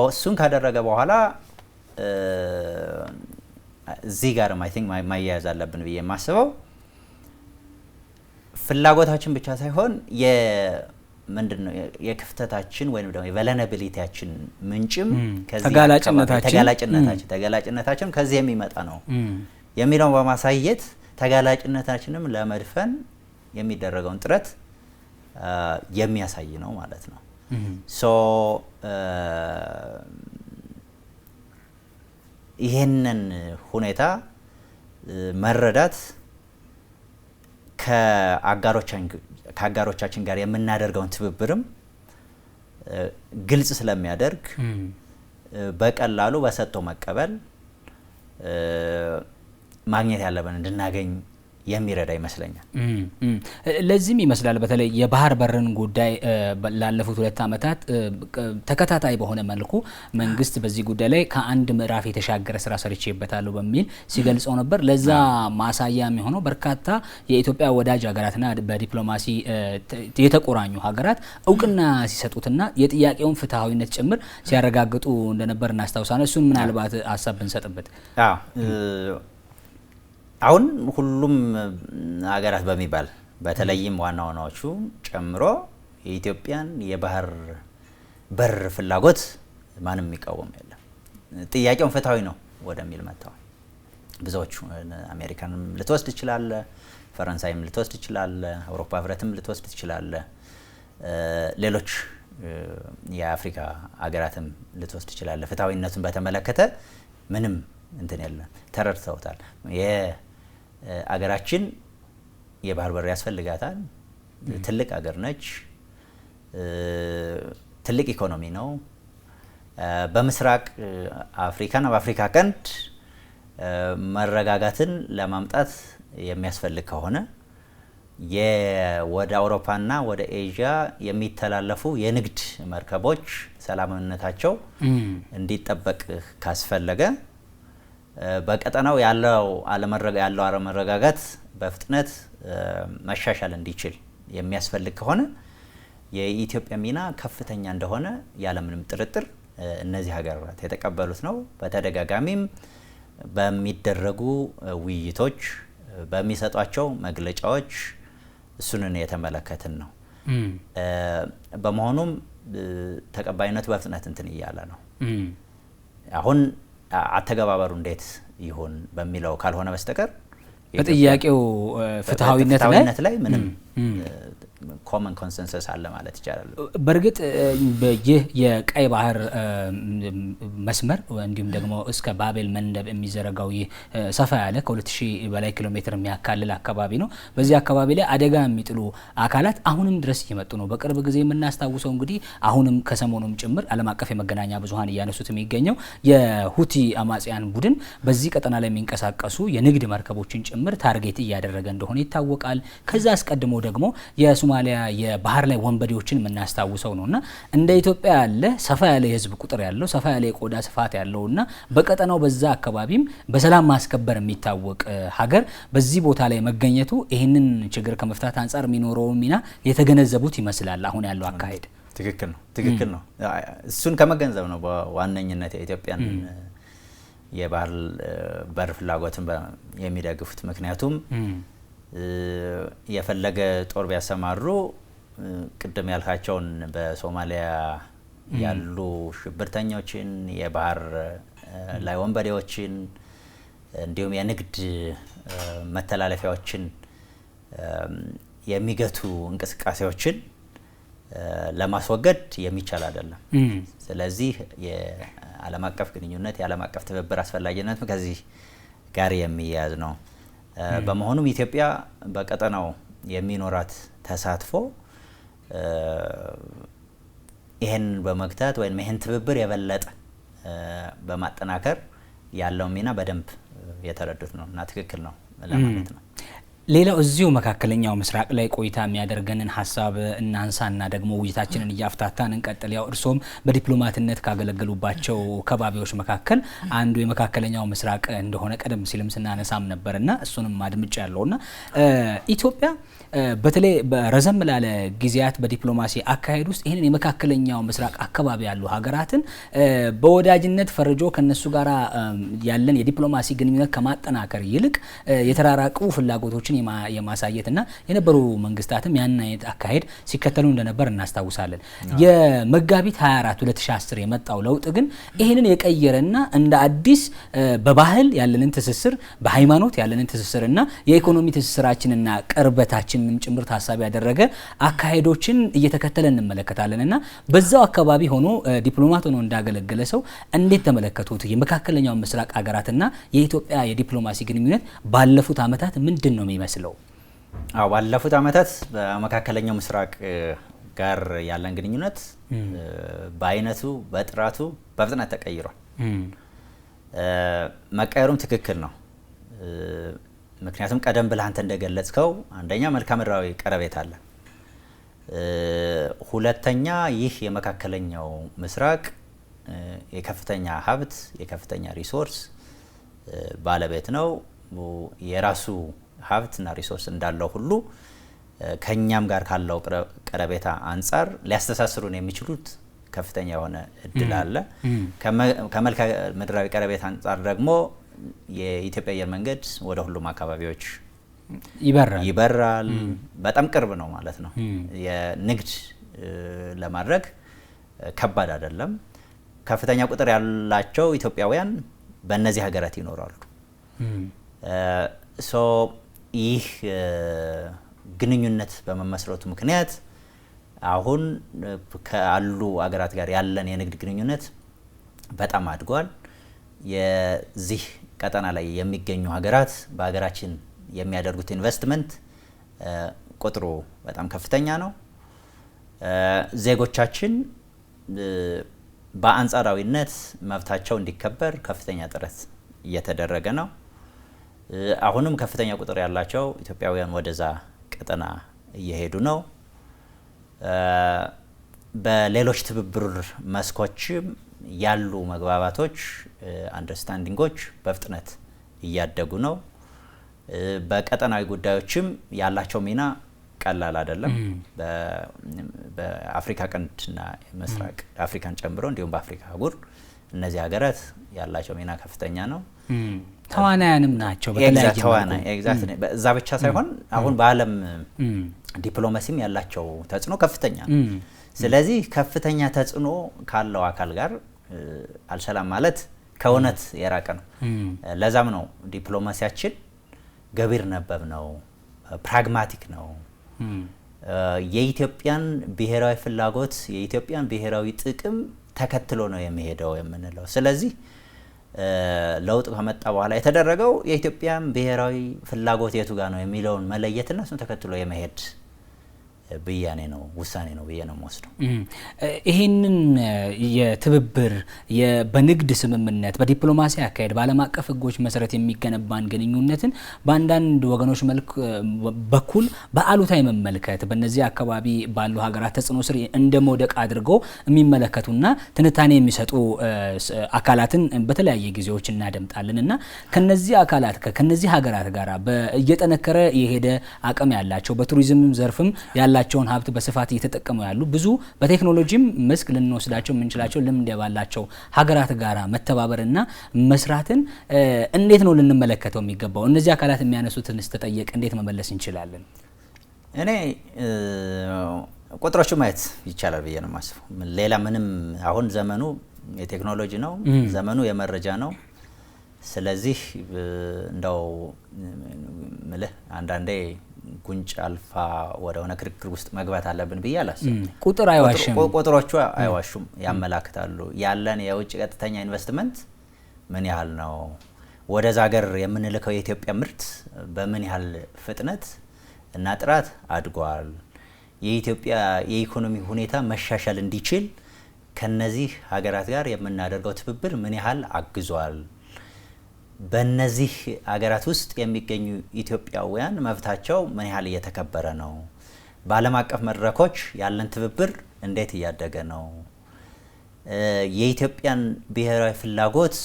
እሱን ካደረገ በኋላ እዚህ ጋርም አይ ቲንክ ማያያዝ አለብን ብዬ የማስበው ፍላጎታችን ብቻ ሳይሆን ምንድነው የክፍተታችን ወይንም ደግሞ የቨልነራቢሊቲያችን ምንጭም ተጋላጭነታችን ከዚህ የሚመጣ ነው የሚለውን በማሳየት ተጋላጭነታችንም ለመድፈን የሚደረገውን ጥረት የሚያሳይ ነው ማለት ነው። ይሄንን ሁኔታ መረዳት ከአጋሮቻችን ጋር የምናደርገውን ትብብርም ግልጽ ስለሚያደርግ በቀላሉ በሰጥቶ መቀበል ማግኘት ያለብን እንድናገኝ የሚረዳ ይመስለኛል። ለዚህም ይመስላል በተለይ የባህር በርን ጉዳይ ላለፉት 2 ዓመታት ተከታታይ በሆነ መልኩ መንግስት በዚህ ጉዳይ ላይ ከአንድ ምዕራፍ የተሻገረ ስራ ሰርቼበታለሁ በሚል ሲገልጸው ነበር። ለዛ ማሳያ የሚሆነው በርካታ የኢትዮጵያ ወዳጅ ሀገራትና በዲፕሎማሲ የተቆራኙ ሀገራት እውቅና ሲሰጡትና የጥያቄውን ፍትሃዊነት ጭምር ሲያረጋግጡ እንደነበር እናስታውሳለን። እሱን ምናልባት ሀሳብ ብንሰጥበት። አሁን ሁሉም ሀገራት በሚባል በተለይም ዋና ዋናዎቹ ጨምሮ የኢትዮጵያን የባህር በር ፍላጎት ማንም የሚቃወም የለም። ጥያቄውን ፍትሃዊ ነው ወደሚል መጥተዋል። ብዙዎቹ አሜሪካንም ልትወስድ ትችላለ፣ ፈረንሳይም ልትወስድ ትችላለ፣ አውሮፓ ህብረትም ልትወስድ ትችላለ፣ ሌሎች የአፍሪካ ሀገራትም ልትወስድ ትችላለ። ፍትሃዊነቱን በተመለከተ ምንም እንትን የለም፣ ተረድተውታል። አገራችን የባህር በር ያስፈልጋታል። ትልቅ ሀገር ነች። ትልቅ ኢኮኖሚ ነው። በምስራቅ አፍሪካና በአፍሪካ ቀንድ መረጋጋትን ለማምጣት የሚያስፈልግ ከሆነ ወደ አውሮፓና ወደ ኤዥያ የሚተላለፉ የንግድ መርከቦች ሰላማዊነታቸው እንዲጠበቅ ካስፈለገ በቀጠናው ያለው አለመረጋጋት በፍጥነት መሻሻል እንዲችል የሚያስፈልግ ከሆነ የኢትዮጵያ ሚና ከፍተኛ እንደሆነ ያለምንም ጥርጥር እነዚህ ሀገራት የተቀበሉት ነው። በተደጋጋሚም በሚደረጉ ውይይቶች በሚሰጧቸው መግለጫዎች እሱንን የተመለከትን ነው። በመሆኑም ተቀባይነቱ በፍጥነት እንትን እያለ ነው። አሁን አተገባበሩ እንዴት ይሆን በሚለው ካልሆነ በስተቀር በጥያቄው ፍትሃዊነት ላይ ምንም ኮመን ኮንሰንሰስ አለ ማለት ይቻላል። በርግጥ ይህ የቀይ ባህር መስመር እንዲሁም ደግሞ እስከ ባቤል መንደብ የሚዘረጋው ይህ ሰፋ ያለ ከ2000 በላይ ኪሎ ሜትር የሚያካልል አካባቢ ነው። በዚህ አካባቢ ላይ አደጋ የሚጥሉ አካላት አሁንም ድረስ እየመጡ ነው። በቅርብ ጊዜ የምናስታውሰው እንግዲህ አሁንም ከሰሞኑም ጭምር ዓለም አቀፍ የመገናኛ ብዙሃን እያነሱት የሚገኘው የሁቲ አማጽያን ቡድን በዚህ ቀጠና ላይ የሚንቀሳቀሱ የንግድ መርከቦችን ጭምር ታርጌት እያደረገ እንደሆነ ይታወቃል። ከዛ አስቀድሞ ደግሞ የሶማሊያ የባህር ላይ ወንበዴዎችን የምናስታውሰው ነውና እንደ ኢትዮጵያ ያለ ሰፋ ያለ የህዝብ ቁጥር ያለው ሰፋ ያለ የቆዳ ስፋት ያለውና በቀጠናው በዛ አካባቢም በሰላም ማስከበር የሚታወቅ ሀገር በዚህ ቦታ ላይ መገኘቱ ይህንን ችግር ከመፍታት አንጻር የሚኖረው ሚና የተገነዘቡት ይመስላል። አሁን ያለው አካሄድ ትክክል ነው። እሱን ከመገንዘብ ነው በዋነኝነት የኢትዮጵያን የባህር በር ፍላጎትን የሚደግፉት። ምክንያቱም የፈለገ ጦር ቢያሰማሩ ቅድም ያልካቸውን በሶማሊያ ያሉ ሽብርተኞችን፣ የባህር ላይ ወንበዴዎችን እንዲሁም የንግድ መተላለፊያዎችን የሚገቱ እንቅስቃሴዎችን ለማስወገድ የሚቻል አይደለም። ስለዚህ የዓለም አቀፍ ግንኙነት የዓለም አቀፍ ትብብር አስፈላጊነት ከዚህ ጋር የሚያያዝ ነው። በመሆኑም ኢትዮጵያ በቀጠናው የሚኖራት ተሳትፎ ይሄን በመግታት ወይም ይሄን ትብብር የበለጠ በማጠናከር ያለው ሚና በደንብ የተረዱት ነው እና ትክክል ነው ለማለት ነው። ሌላው እዚሁ መካከለኛው ምስራቅ ላይ ቆይታ የሚያደርገንን ሀሳብ እናንሳና ደግሞ ውይይታችንን እያፍታታን እንቀጥል። ያው እርሶም በዲፕሎማትነት ካገለገሉባቸው ከባቢዎች መካከል አንዱ የመካከለኛው ምስራቅ እንደሆነ ቀደም ሲልም ስናነሳም ነበርና እሱንም አድምጫ ያለውና ኢትዮጵያ በተለይ በረዘም ላለ ጊዜያት በዲፕሎማሲ አካሄድ ውስጥ ይሄንን የመካከለኛው ምስራቅ አካባቢ ያሉ ሀገራትን በወዳጅነት ፈርጆ ከነሱ ጋራ ያለን የዲፕሎማሲ ግንኙነት ከማጠናከር ይልቅ የተራራቁ ፍላጎቶችን የማሳየትና የነበሩ መንግስታትም ያን አይነት አካሄድ ሲከተሉ እንደነበር እናስታውሳለን። የመጋቢት 24 2010 የመጣው ለውጥ ግን ይሄንን የቀየረና እንደ አዲስ በባህል ያለንን ትስስር፣ በሃይማኖት ያለንን ትስስርና የኢኮኖሚ ትስስራችንና ቅርበታችንንም ጭምር ታሳቢ ያደረገ አካሄዶችን እየተከተለ እንመለከታለንና በዛው አካባቢ ሆኖ ዲፕሎማት ሆኖ እንዳገለገለ ሰው እንዴት ተመለከቱት? የመካከለኛው ምስራቅ ሀገራትና የኢትዮጵያ የዲፕሎማሲ ግንኙነት ባለፉት አመታት ምንድነው የሚመስለው? ባለፉት አመታት በመካከለኛው ምስራቅ ጋር ያለን ግንኙነት በአይነቱ በጥራቱ በፍጥነት ተቀይሯል። መቀየሩም ትክክል ነው። ምክንያቱም ቀደም ብለህ አንተ እንደገለጽከው አንደኛ መልክዓ ምድራዊ ቀረቤታ አለ። ሁለተኛ ይህ የመካከለኛው ምስራቅ የከፍተኛ ሀብት የከፍተኛ ሪሶርስ ባለቤት ነው። የራሱ ሀብትና ሪሶርስ እንዳለው ሁሉ ከኛም ጋር ካለው ቀረቤታ አንጻር ሊያስተሳስሩን የሚችሉት ከፍተኛ የሆነ እድል አለ። ከመልክዓ ምድራዊ ቀረቤታ አንጻር ደግሞ የኢትዮጵያ አየር መንገድ ወደ ሁሉም አካባቢዎች ይበራል። በጣም ቅርብ ነው ማለት ነው። የንግድ ለማድረግ ከባድ አይደለም። ከፍተኛ ቁጥር ያላቸው ኢትዮጵያውያን በእነዚህ ሀገራት ይኖራሉ። ይህ ግንኙነት በመመስረቱ ምክንያት አሁን ካሉ ሀገራት ጋር ያለን የንግድ ግንኙነት በጣም አድጓል። የዚህ ቀጠና ላይ የሚገኙ ሀገራት በሀገራችን የሚያደርጉት ኢንቨስትመንት ቁጥሩ በጣም ከፍተኛ ነው። ዜጎቻችን በአንጻራዊነት መብታቸው እንዲከበር ከፍተኛ ጥረት እየተደረገ ነው። አሁንም ከፍተኛ ቁጥር ያላቸው ኢትዮጵያውያን ወደዛ ቀጠና እየሄዱ ነው። በሌሎች ትብብር መስኮችም ያሉ መግባባቶች አንደርስታንዲንጎች በፍጥነት እያደጉ ነው። በቀጠናዊ ጉዳዮችም ያላቸው ሚና ቀላል አይደለም። በአፍሪካ ቀንድና ምስራቅ አፍሪካን ጨምሮ እንዲሁም በአፍሪካ አህጉር እነዚህ ሀገራት ያላቸው ሚና ከፍተኛ ነው። ተዋናያንም ናቸው። በተለያየ ኤግዛክትሊ በዛ ብቻ ሳይሆን አሁን በዓለም ዲፕሎማሲም ያላቸው ተጽዕኖ ከፍተኛ ነው። ስለዚህ ከፍተኛ ተጽዕኖ ካለው አካል ጋር አልሰላም ማለት ከእውነት የራቀ ነው። ለዛም ነው ዲፕሎማሲያችን ገቢር ነበብ ነው፣ ፕራግማቲክ ነው። የኢትዮጵያን ብሔራዊ ፍላጎት የኢትዮጵያን ብሔራዊ ጥቅም ተከትሎ ነው የሚሄደው የምንለው። ስለዚህ ለውጥ ከመጣ በኋላ የተደረገው የኢትዮጵያን ብሔራዊ ፍላጎት የቱ ጋር ነው የሚለውን መለየትና እሱን ተከትሎ የመሄድ ብያኔ ነው ውሳኔ ነው ብዬ ነው የምወስደው። ይህንን የትብብር በንግድ ስምምነት በዲፕሎማሲ አካሄድ በዓለም አቀፍ ሕጎች መሰረት የሚገነባን ግንኙነትን በአንዳንድ ወገኖች በኩል በአሉታዊ መመልከት በእነዚህ አካባቢ ባሉ ሀገራት ተጽዕኖ ስር እንደ መውደቅ አድርገው የሚመለከቱና ትንታኔ የሚሰጡ አካላትን በተለያየ ጊዜዎች እናደምጣለን እና ከነዚህ አካላት ከነዚህ ሀገራት ጋር እየጠነከረ የሄደ አቅም ያላቸው በቱሪዝም ዘርፍም ያላቸውን ሀብት በስፋት እየተጠቀሙ ያሉ ብዙ በቴክኖሎጂም መስክ ልንወስዳቸው የምንችላቸው ልምድ ያላቸው ሀገራት ጋራ መተባበርና መስራትን እንዴት ነው ልንመለከተው የሚገባው? እነዚህ አካላት የሚያነሱትን ስተጠየቅ እንዴት መመለስ እንችላለን? እኔ ቁጥሮቹ ማየት ይቻላል ብዬ ነው የማስበው። ሌላ ምንም አሁን ዘመኑ የቴክኖሎጂ ነው፣ ዘመኑ የመረጃ ነው። ስለዚህ እንደው ምልህ አንዳንዴ ጉንጭ አልፋ ወደሆነ ክርክር ውስጥ መግባት አለብን ብዬ አላስብም። ቁጥር አይዋሽም፣ ቁጥሮቹ አይዋሹም፣ ያመላክታሉ። ያለን የውጭ ቀጥተኛ ኢንቨስትመንት ምን ያህል ነው? ወደዛ ሀገር የምንልከው የኢትዮጵያ ምርት በምን ያህል ፍጥነት እና ጥራት አድጓል? የኢትዮጵያ የኢኮኖሚ ሁኔታ መሻሻል እንዲችል ከነዚህ ሀገራት ጋር የምናደርገው ትብብር ምን ያህል አግዟል? በእነዚህ ሀገራት ውስጥ የሚገኙ ኢትዮጵያውያን መብታቸው ምን ያህል እየተከበረ ነው? በዓለም አቀፍ መድረኮች ያለን ትብብር እንዴት እያደገ ነው? የኢትዮጵያን ብሔራዊ ፍላጎት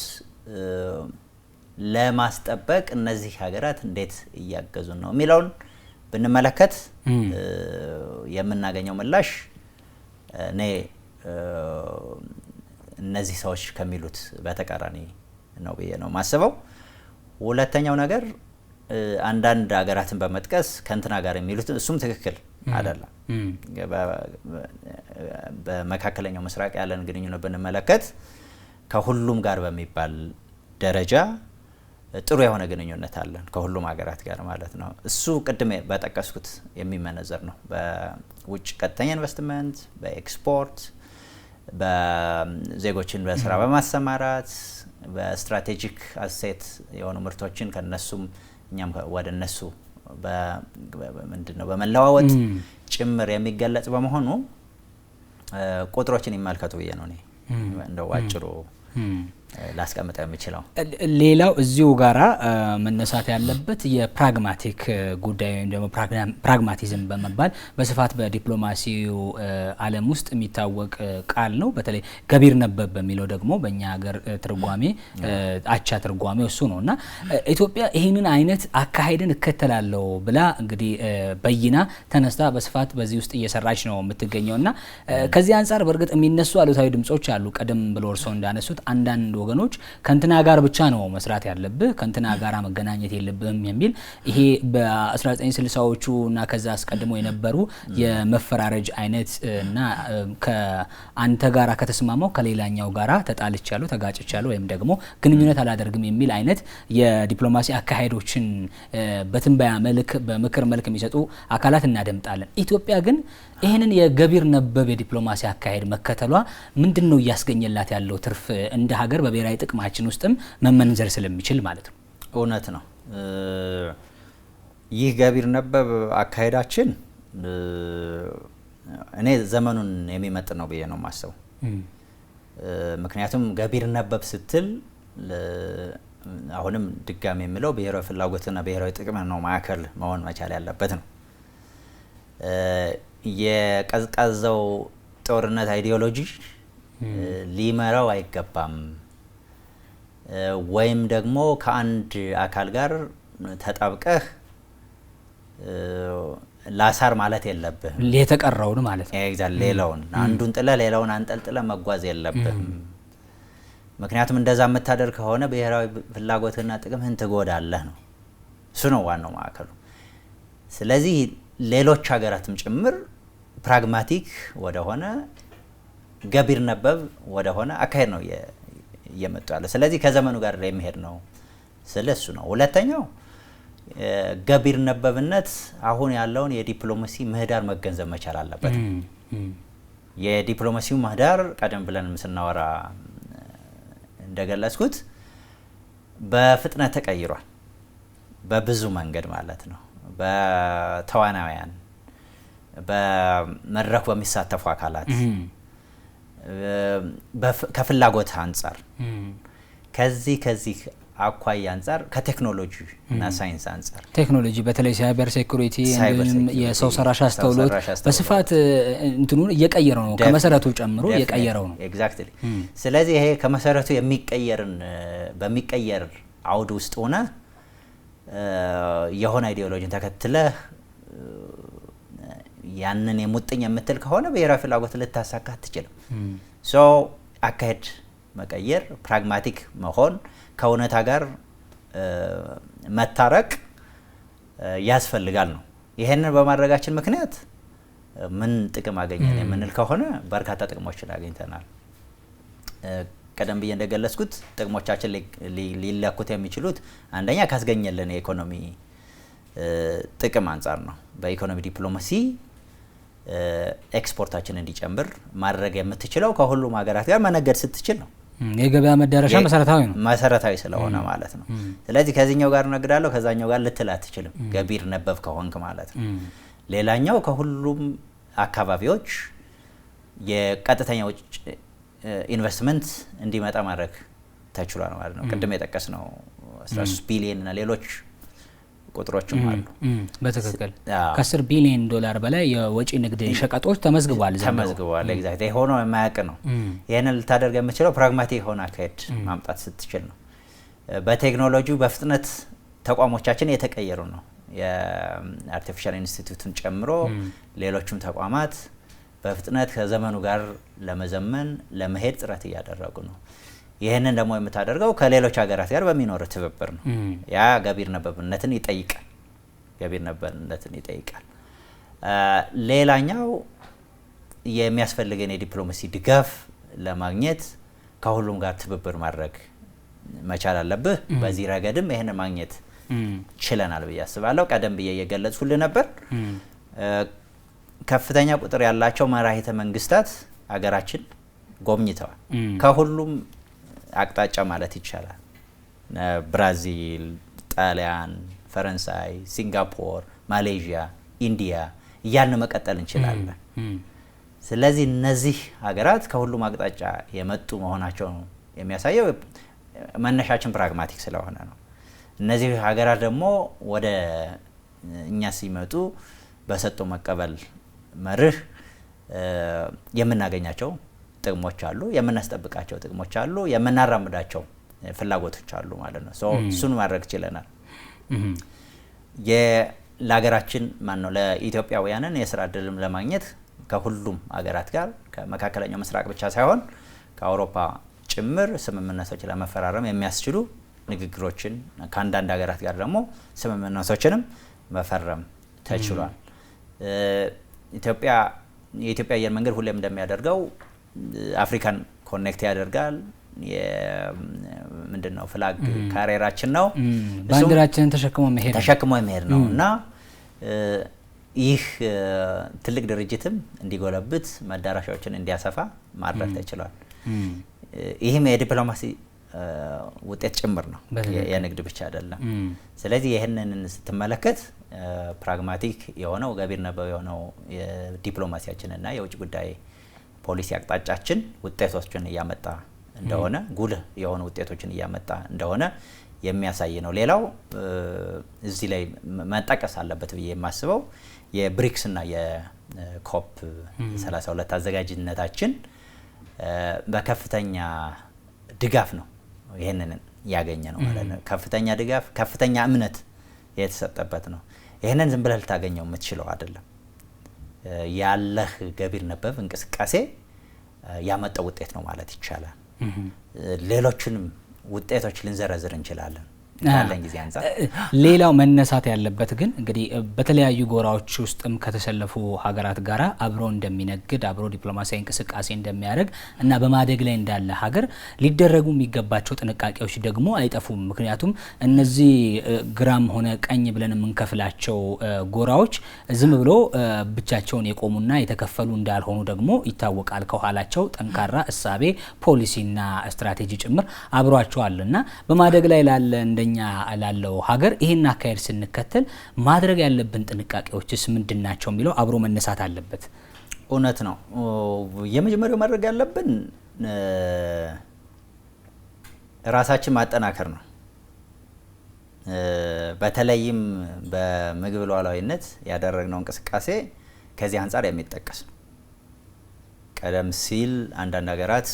ለማስጠበቅ እነዚህ ሀገራት እንዴት እያገዙ ነው የሚለውን ብንመለከት የምናገኘው ምላሽ እኔ እነዚህ ሰዎች ከሚሉት በተቃራኒ ነው ብዬ ነው ማስበው። ሁለተኛው ነገር አንዳንድ ሀገራትን በመጥቀስ ከእንትና ጋር የሚሉት እሱም ትክክል አይደለም። በመካከለኛው ምስራቅ ያለን ግንኙነት ብንመለከት ከሁሉም ጋር በሚባል ደረጃ ጥሩ የሆነ ግንኙነት አለን ከሁሉም ሀገራት ጋር ማለት ነው። እሱ ቅድም በጠቀስኩት የሚመነዘር ነው። በውጭ ቀጥተኛ ኢንቨስትመንት፣ በኤክስፖርት፣ በዜጎችን በስራ በማሰማራት በስትራቴጂክ አሴት የሆኑ ምርቶችን ከነሱም እኛም ወደ እነሱ ምንድነው በመለዋወጥ ጭምር የሚገለጽ በመሆኑ ቁጥሮችን ይመልከቱ ብዬ ነው እኔ እንደው አጭሩ ላስቀምጠው የሚችለው። ሌላው እዚሁ ጋራ መነሳት ያለበት የፕራግማቲክ ጉዳይ ወይም ደግሞ ፕራግማቲዝም በመባል በስፋት በዲፕሎማሲው ዓለም ውስጥ የሚታወቅ ቃል ነው። በተለይ ገቢር ነበብ በሚለው ደግሞ በእኛ ሀገር ትርጓሜ አቻ ትርጓሜው እሱ ነው እና ኢትዮጵያ ይህንን አይነት አካሄድን እከተላለሁ ብላ እንግዲህ በይና ተነስታ በስፋት በዚህ ውስጥ እየሰራች ነው የምትገኘው እና ከዚህ አንጻር በእርግጥ የሚነሱ አሉታዊ ድምጾች አሉ። ቀደም ብሎ እርስዎ እንዳነሱት አንዳንድ ወገኖች ከንትና ጋር ብቻ ነው መስራት ያለብህ፣ ከንትና ጋር መገናኘት የለብህም የሚል ይሄ በ1960ዎቹ እና ከዛ አስቀድሞ የነበሩ የመፈራረጅ አይነት እና ከአንተ ጋራ ከተስማማው ከሌላኛው ጋራ ተጣልቻለሁ፣ ተጋጭቻለሁ ወይም ደግሞ ግንኙነት አላደርግም የሚል አይነት የዲፕሎማሲ አካሄዶችን በትንበያ መልክ በምክር መልክ የሚሰጡ አካላት እናደምጣለን። ኢትዮጵያ ግን ይህንን የገቢር ነበብ የዲፕሎማሲ አካሄድ መከተሏ ምንድነው እያስገኘላት ያለው ትርፍ እንደ ሀገር በብሔራዊ ጥቅማችን ውስጥም መመንዘር ስለሚችል ማለት ነው? እውነት ነው። ይህ ገቢር ነበብ አካሄዳችን እኔ ዘመኑን የሚመጥን ነው ብዬ ነው የማስበው። ምክንያቱም ገቢር ነበብ ስትል አሁንም ድጋሚ የሚለው ብሔራዊ ፍላጎትና ብሔራዊ ጥቅም ነው ማዕከል መሆን መቻል ያለበት ነው። የቀዝቃዛው ጦርነት አይዲዮሎጂ ሊመራው አይገባም፣ ወይም ደግሞ ከአንድ አካል ጋር ተጣብቀህ ላሳር ማለት የለብህም። የተቀረውን ማለት ነው። ኤግዛክት ሌላውን አንዱን ጥለህ ሌላውን አንጠልጥለህ መጓዝ የለብህም። ምክንያቱም እንደዛ የምታደርግ ከሆነ ብሔራዊ ፍላጎትና ጥቅምህን ትጎዳለህ ነው። እሱ ነው ዋናው ማዕከሉ። ስለዚህ ሌሎች ሀገራትም ጭምር ፕራግማቲክ ወደሆነ ገቢር ነበብ ወደሆነ አካሄድ ነው እየመጡ ያለ። ስለዚህ ከዘመኑ ጋር የሚሄድ ነው ስለሱ ነው። ሁለተኛው ገቢር ነበብነት አሁን ያለውን የዲፕሎማሲ ምህዳር መገንዘብ መቻል አለበት። የዲፕሎማሲው ምህዳር ቀደም ብለን ስናወራ እንደገለጽኩት በፍጥነት ተቀይሯል፣ በብዙ መንገድ ማለት ነው። በተዋናውያን በመድረኩ በሚሳተፉ አካላት ከፍላጎት አንጻር ከዚህ አኳያ አንጻር ከቴክኖሎጂ እና ሳይንስ አንጻር ቴክኖሎጂ በተለይ ሳይበር ሴኩሪቲ እንዲሁም የሰው ሰራሽ አስተውሎት በስፋት እንትኑን እየቀየረው ነው፣ ከመሰረቱ ጨምሮ እየቀየረው ነው። ኤግዛክትሊ። ስለዚህ ይሄ ከመሰረቱ በሚቀየር አውድ ውስጥ ሆነ የሆነ አይዲዮሎጂን ተከትለ ያንን የሙጥኝ የምትል ከሆነ ብሔራዊ ፍላጎት ልታሳካ አትችልም። ሶ አካሄድ መቀየር፣ ፕራግማቲክ መሆን፣ ከእውነታ ጋር መታረቅ ያስፈልጋል ነው። ይሄንን በማድረጋችን ምክንያት ምን ጥቅም አገኘን የምንል ከሆነ በርካታ ጥቅሞችን አግኝተናል። ቀደም ብዬ እንደገለጽኩት ጥቅሞቻችን ሊለኩት የሚችሉት አንደኛ ካስገኘልን የኢኮኖሚ ጥቅም አንጻር ነው። በኢኮኖሚ ዲፕሎማሲ ኤክስፖርታችን እንዲጨምር ማድረግ የምትችለው ከሁሉም ሀገራት ጋር መነገድ ስትችል ነው። የገበያ መዳረሻ መሰረታዊ ስለሆነ ማለት ነው። ስለዚህ ከዚህኛው ጋር እነግዳለሁ ከዛኛው ጋር ልትል አትችልም፣ ገቢር ነበብ ከሆንክ ማለት ነው። ሌላኛው ከሁሉም አካባቢዎች የቀጥተኛ ውጭ ኢንቨስትመንት እንዲመጣ ማድረግ ተችሏል ማለት ነው። ቅድም የጠቀስነው 13 ቢሊዮን እና ሌሎች ቁጥሮችም አሉ። በትክክል ከ10 ቢሊዮን ዶላር በላይ የወጪ ንግድ ሸቀጦች ተመዝግቧል። ኤግዛክት ሆኖ የማያውቅ ነው። ይህንን ልታደርግ የምችለው ፕራግማቲክ የሆነ አካሄድ ማምጣት ስትችል ነው። በቴክኖሎጂው በፍጥነት ተቋሞቻችን የተቀየሩ ነው። የአርቲፊሻል ኢንስቲትዩትን ጨምሮ ሌሎችም ተቋማት በፍጥነት ከዘመኑ ጋር ለመዘመን ለመሄድ ጥረት እያደረጉ ነው። ይህንን ደግሞ የምታደርገው ከሌሎች ሀገራት ጋር በሚኖር ትብብር ነው። ያ ገቢር ነበብነትን ይጠይቃል። ሌላኛው የሚያስፈልገን የዲፕሎማሲ ድጋፍ ለማግኘት ከሁሉም ጋር ትብብር ማድረግ መቻል አለብህ። በዚህ ረገድም ይህንን ማግኘት ችለናል ብዬ አስባለሁ። ቀደም ብዬ እየገለጽኩልህ ነበር። ከፍተኛ ቁጥር ያላቸው መራሒተ መንግስታት ሀገራችን ጎብኝተዋል። ከሁሉም አቅጣጫ ማለት ይቻላል። ብራዚል፣ ጣሊያን፣ ፈረንሳይ፣ ሲንጋፖር፣ ማሌዥያ፣ ኢንዲያ እያልን መቀጠል እንችላለን። ስለዚህ እነዚህ ሀገራት ከሁሉም አቅጣጫ የመጡ መሆናቸው የሚያሳየው መነሻችን ፕራግማቲክ ስለሆነ ነው። እነዚህ ሀገራት ደግሞ ወደ እኛ ሲመጡ በሰጠው መቀበል መርህ የምናገኛቸው ጥቅሞች አሉ፣ የምናስጠብቃቸው ጥቅሞች አሉ፣ የምናራምዳቸው ፍላጎቶች አሉ ማለት ነው። እሱን ማድረግ ችለናል። ለሀገራችን ማነው ለኢትዮጵያውያንን የስራ እድልም ለማግኘት ከሁሉም ሀገራት ጋር ከመካከለኛው ምስራቅ ብቻ ሳይሆን ከአውሮፓ ጭምር ስምምነቶች ለመፈራረም የሚያስችሉ ንግግሮችን ከአንዳንድ ሀገራት ጋር ደግሞ ስምምነቶችንም መፈረም ተችሏል። የኢትዮጵያ አየር መንገድ ሁሌም እንደሚያደርገው አፍሪካን ኮኔክት ያደርጋል። ምንድነው ፍላግ ካሪየራችን ነው፣ ባንዲራችንን ተሸክሞ መሄድ ነው እና ይህ ትልቅ ድርጅትም እንዲጎለብት መዳረሻዎችን እንዲያሰፋ ማድረግ ተችሏል። ይህም የዲፕሎማሲ ውጤት ጭምር ነው፣ የንግድ ብቻ አይደለም። ስለዚህ ይህንን ስትመለከት ፕራግማቲክ የሆነው ገቢር ነበው የሆነው የዲፕሎማሲያችንና የውጭ ጉዳይ ፖሊሲ አቅጣጫችን ውጤቶችን እያመጣ እንደሆነ ጉልህ የሆኑ ውጤቶችን እያመጣ እንደሆነ የሚያሳይ ነው። ሌላው እዚህ ላይ መጠቀስ አለበት ብዬ የማስበው የብሪክስና የኮፕ 32 አዘጋጅነታችን በከፍተኛ ድጋፍ ነው ይህንን ያገኘ ነው ማለት ነው። ከፍተኛ ድጋፍ፣ ከፍተኛ እምነት የተሰጠበት ነው። ይህንን ዝም ብለህ ልታገኘው የምትችለው አይደለም። ያለህ ገቢር ነበብ እንቅስቃሴ ያመጣው ውጤት ነው ማለት ይቻላል። ሌሎችንም ውጤቶች ልንዘረዝር እንችላለን ካለን ጊዜ አንፃር። ሌላው መነሳት ያለበት ግን እንግዲህ በተለያዩ ጎራዎች ውስጥም ከተሰለፉ ሀገራት ጋራ አብሮ እንደሚነግድ አብሮ ዲፕሎማሲያዊ እንቅስቃሴ እንደሚያደርግ እና በማደግ ላይ እንዳለ ሀገር ሊደረጉ የሚገባቸው ጥንቃቄዎች ደግሞ አይጠፉም። ምክንያቱም እነዚህ ግራም ሆነ ቀኝ ብለን የምንከፍላቸው ጎራዎች ዝም ብሎ ብቻቸውን የቆሙና የተከፈሉ እንዳልሆኑ ደግሞ ይታወቃል። ከኋላቸው ጠንካራ እሳቤ፣ ፖሊሲና ስትራቴጂ ጭምር አብሯቸዋልና በማደግ ላይ ላለ እንደኛ ላለው ሀገር ይሄን አካሄድ ስንከተል ማድረግ ያለብን ጥንቃቄዎችስ ምንድናቸው የሚለው አብሮ መነሳት አለበት። እውነት ነው። የመጀመሪያው ማድረግ ያለብን ራሳችን ማጠናከር ነው። በተለይም በምግብ ሉዓላዊነት ያደረግነው እንቅስቃሴ ከዚህ አንጻር የሚጠቀስ ነው። ቀደም ሲል አንዳንድ ሀገራት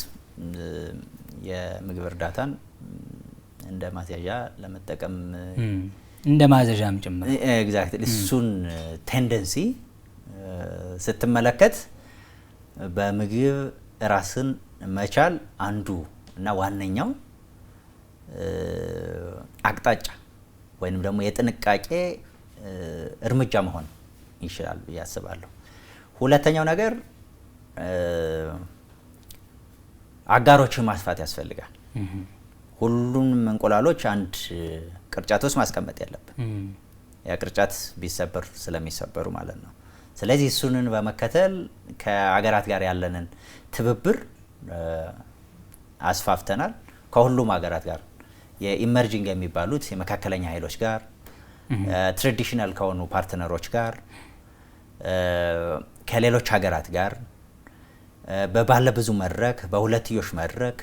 የምግብ እርዳታን እንደ ማዘዣ ለመጠቀም እንደ ማዘዣም ጭምር ኤግዛክትሊ እሱን ቴንደንሲ ስትመለከት በምግብ ራስን መቻል አንዱ እና ዋነኛው አቅጣጫ ወይንም ደግሞ የጥንቃቄ እርምጃ መሆን ይችላል ብዬ አስባለሁ። ሁለተኛው ነገር አጋሮችን ማስፋት ያስፈልጋል። ሁሉም እንቁላሎች አንድ ቅርጫት ውስጥ ማስቀመጥ ያለብን፣ ያ ቅርጫት ቢሰበር ስለሚሰበሩ ማለት ነው። ስለዚህ እሱንን በመከተል ከአገራት ጋር ያለንን ትብብር አስፋፍተናል። ከሁሉም አገራት ጋር የኢመርጂንግ የሚባሉት የመካከለኛ ኃይሎች ጋር፣ ትራዲሽናል ከሆኑ ፓርትነሮች ጋር፣ ከሌሎች ሀገራት ጋር በባለ ብዙ መድረክ በሁለትዮሽ መድረክ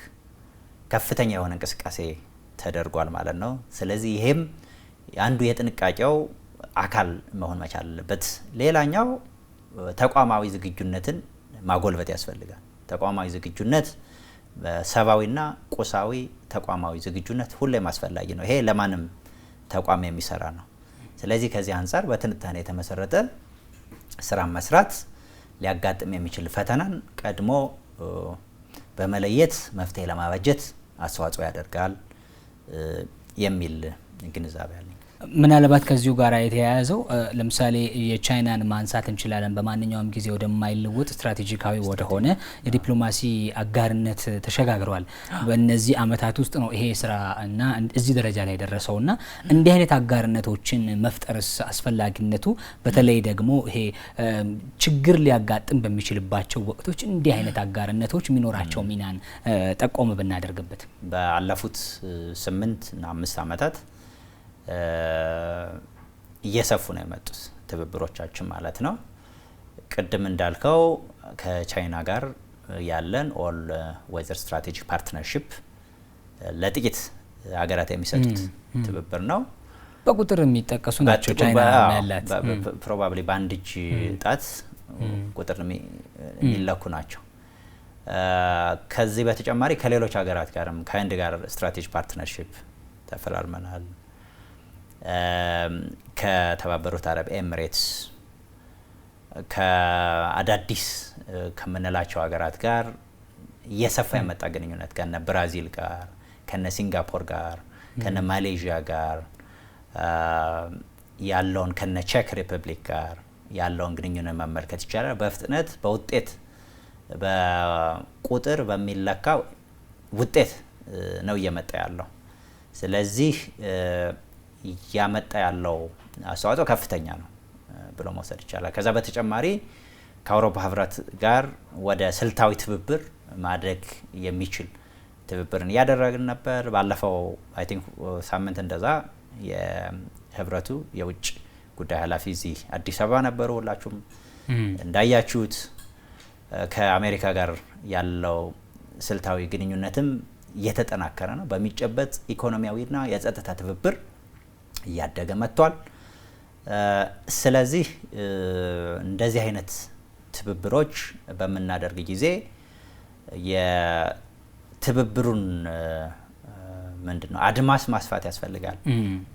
ከፍተኛ የሆነ እንቅስቃሴ ተደርጓል ማለት ነው። ስለዚህ ይሄም አንዱ የጥንቃቄው አካል መሆን መቻል አለበት። ሌላኛው ተቋማዊ ዝግጁነትን ማጎልበት ያስፈልጋል። ተቋማዊ ዝግጁነት ሰብአዊና ቁሳዊ ተቋማዊ ዝግጁነት ሁሌም አስፈላጊ ነው። ይሄ ለማንም ተቋም የሚሰራ ነው። ስለዚህ ከዚህ አንጻር በትንታኔ የተመሰረተ ስራ መስራት ሊያጋጥም የሚችል ፈተናን ቀድሞ በመለየት መፍትሄ ለማበጀት አስተዋጽኦ ያደርጋል የሚል ግንዛቤ አለኝ። ምናልባት ከዚሁ ጋር የተያያዘው ለምሳሌ የቻይናን ማንሳት እንችላለን። በማንኛውም ጊዜ ወደማይለወጥ ስትራቴጂካዊ ወደሆነ የዲፕሎማሲ አጋርነት ተሸጋግረዋል። በእነዚህ አመታት ውስጥ ነው ይሄ ስራ እና እዚህ ደረጃ ላይ ደረሰውና እንዲህ አይነት አጋርነቶችን መፍጠርስ አስፈላጊነቱ በተለይ ደግሞ ይሄ ችግር ሊያጋጥም በሚችልባቸው ወቅቶች እንዲህ አይነት አጋርነቶች የሚኖራቸው ሚናን ጠቆም ብናደርግበት። ባለፉት 8 እና 5 አመታት እየሰፉ ነው የመጡት ትብብሮቻችን ማለት ነው። ቅድም እንዳልከው ከቻይና ጋር ያለን ኦል ዌዘር ስትራቴጂክ ፓርትነርሺፕ ለጥቂት ሀገራት የሚሰጡት ትብብር ነው። በቁጥር የሚጠቀሱ ናቸው። ቻይና ያላት ፕሮባብሊ በአንድ እጅ ጣት ቁጥር የሚለኩ ናቸው። ከዚህ በተጨማሪ ከሌሎች ሀገራት ጋርም ከህንድ ጋር ስትራቴጂ ፓርትነርሺፕ ተፈራርመናል። ከተባበሩት አረብ ኤሚሬትስ ከአዳዲስ ከምንላቸው ሀገራት ጋር እየሰፋ የመጣ ግንኙነት ከነ ብራዚል ጋር ከነ ሲንጋፖር ጋር ከነ ማሌዥያ ጋር ያለውን ከነ ቼክ ሪፐብሊክ ጋር ያለውን ግንኙነት መመልከት ይቻላል። በፍጥነት በውጤት በቁጥር በሚለካ ውጤት ነው እየመጣ ያለው። ስለዚህ ያመጣ ያለው አስተዋጽኦ ከፍተኛ ነው ብሎ መውሰድ ይቻላል። ከዛ በተጨማሪ ከአውሮፓ ህብረት ጋር ወደ ስልታዊ ትብብር ማድረግ የሚችል ትብብርን እያደረግን ነበር። ባለፈው አይ ቲንክ ሳምንት እንደዛ የህብረቱ የውጭ ጉዳይ ኃላፊ እዚህ አዲስ አበባ ነበሩ። ሁላችሁም እንዳያችሁት ከአሜሪካ ጋር ያለው ስልታዊ ግንኙነትም እየተጠናከረ ነው። በሚጨበጥ ኢኮኖሚያዊና የጸጥታ ትብብር እያደገ መጥቷል። ስለዚህ እንደዚህ አይነት ትብብሮች በምናደርግ ጊዜ የትብብሩን ምንድነው አድማስ ማስፋት ያስፈልጋል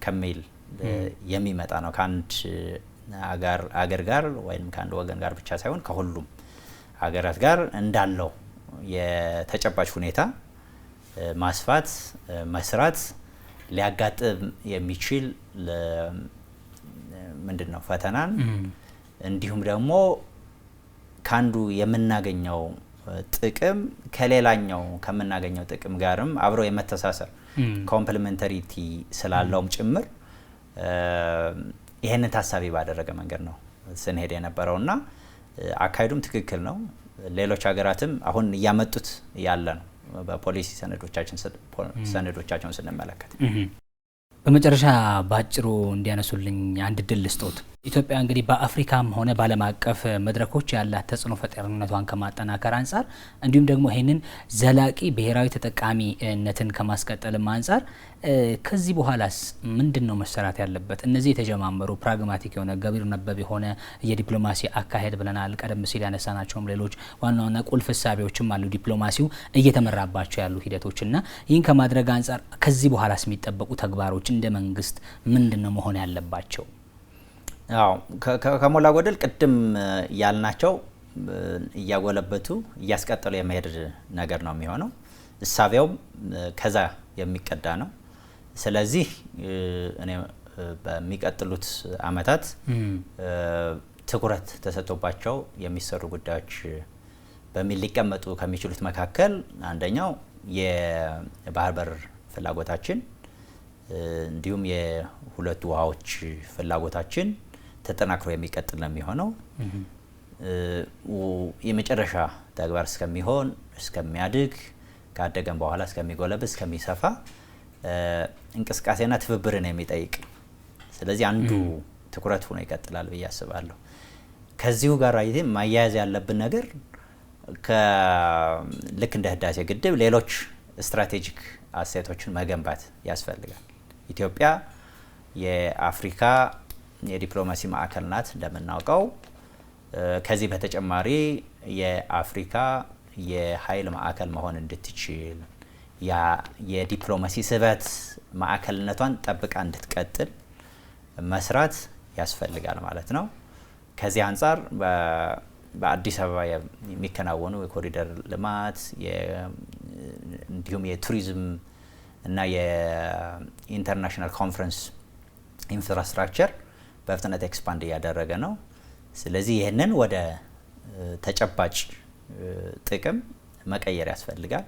ከሚል የሚመጣ ነው። ከአንድ አገር ጋር ወይም ከአንድ ወገን ጋር ብቻ ሳይሆን ከሁሉም ሀገራት ጋር እንዳለው የተጨባጭ ሁኔታ ማስፋት መስራት ሊያጋጥም የሚችል ምንድነው ፈተናን እንዲሁም ደግሞ ካንዱ የምናገኘው ጥቅም ከሌላኛው ከምናገኘው ጥቅም ጋርም አብሮ የመተሳሰር ኮምፕሊሜንታሪቲ ስላለውም ጭምር ይሄንን ታሳቢ ባደረገ መንገድ ነው ስንሄድ የነበረውና አካሄዱም ትክክል ነው። ሌሎች ሀገራትም አሁን እያመጡት ያለ ነው በፖሊሲ ሰነዶቻቸውን ስንመለከት። በመጨረሻ ባጭሩ እንዲያነሱልኝ አንድ ድል ልስጦት። ኢትዮጵያ እንግዲህ በአፍሪካም ሆነ በዓለም አቀፍ መድረኮች ያላት ተጽዕኖ ፈጣሪነቷን ከማጠናከር አንጻር እንዲሁም ደግሞ ይህንን ዘላቂ ብሔራዊ ተጠቃሚነትን ከማስቀጠልም አንጻር ከዚህ በኋላስ ምንድን ነው መሰራት ያለበት? እነዚህ የተጀማመሩ ፕራግማቲክ የሆነ ገቢር ነበብ የሆነ የዲፕሎማሲ አካሄድ ብለናል። ቀደም ሲል ያነሳናቸውም ሌሎች ዋና ዋና ቁልፍ እሳቤዎችም አሉ ዲፕሎማሲው እየተመራባቸው ያሉ ሂደቶችና ይህን ከማድረግ አንጻር ከዚህ በኋላስ የሚጠበቁ ተግባሮች እንደ መንግስት ምንድን ነው መሆን ያለባቸው? አዎ ከሞላ ጎደል ቅድም ያልናቸው እያጎለበቱ እያስቀጠሉ የመሄድ ነገር ነው የሚሆነው። እሳቤውም ከዛ የሚቀዳ ነው። ስለዚህ እኔ በሚቀጥሉት አመታት ትኩረት ተሰጥቶባቸው የሚሰሩ ጉዳዮች በሚል ሊቀመጡ ከሚችሉት መካከል አንደኛው የባህር በር ፍላጎታችን እንዲሁም የሁለቱ ውሃዎች ፍላጎታችን ተጠናክሮ የሚቀጥል ነው የሚሆነው። የመጨረሻ ተግባር እስከሚሆን እስከሚያድግ ካደገን በኋላ እስከሚጎለብት እስከሚሰፋ እንቅስቃሴና ትብብርን የሚጠይቅ ስለዚህ አንዱ ትኩረት ሆኖ ይቀጥላል ብዬ አስባለሁ። ከዚሁ ጋር ማያያዝ ያለብን ነገር ልክ እንደ ህዳሴ ግድብ ሌሎች ስትራቴጂክ አሴቶችን መገንባት ያስፈልጋል። ኢትዮጵያ የአፍሪካ የዲፕሎማሲ ማዕከል ናት እንደምናውቀው። ከዚህ በተጨማሪ የአፍሪካ የኃይል ማዕከል መሆን እንድትችል የዲፕሎማሲ ስበት ማዕከልነቷን ጠብቃ እንድትቀጥል መስራት ያስፈልጋል ማለት ነው። ከዚህ አንጻር በአዲስ አበባ የሚከናወኑ የኮሪደር ልማት እንዲሁም የቱሪዝም እና የኢንተርናሽናል ኮንፈረንስ ኢንፍራስትራክቸር በፍጥነት ኤክስፓንድ እያደረገ ነው። ስለዚህ ይህንን ወደ ተጨባጭ ጥቅም መቀየር ያስፈልጋል።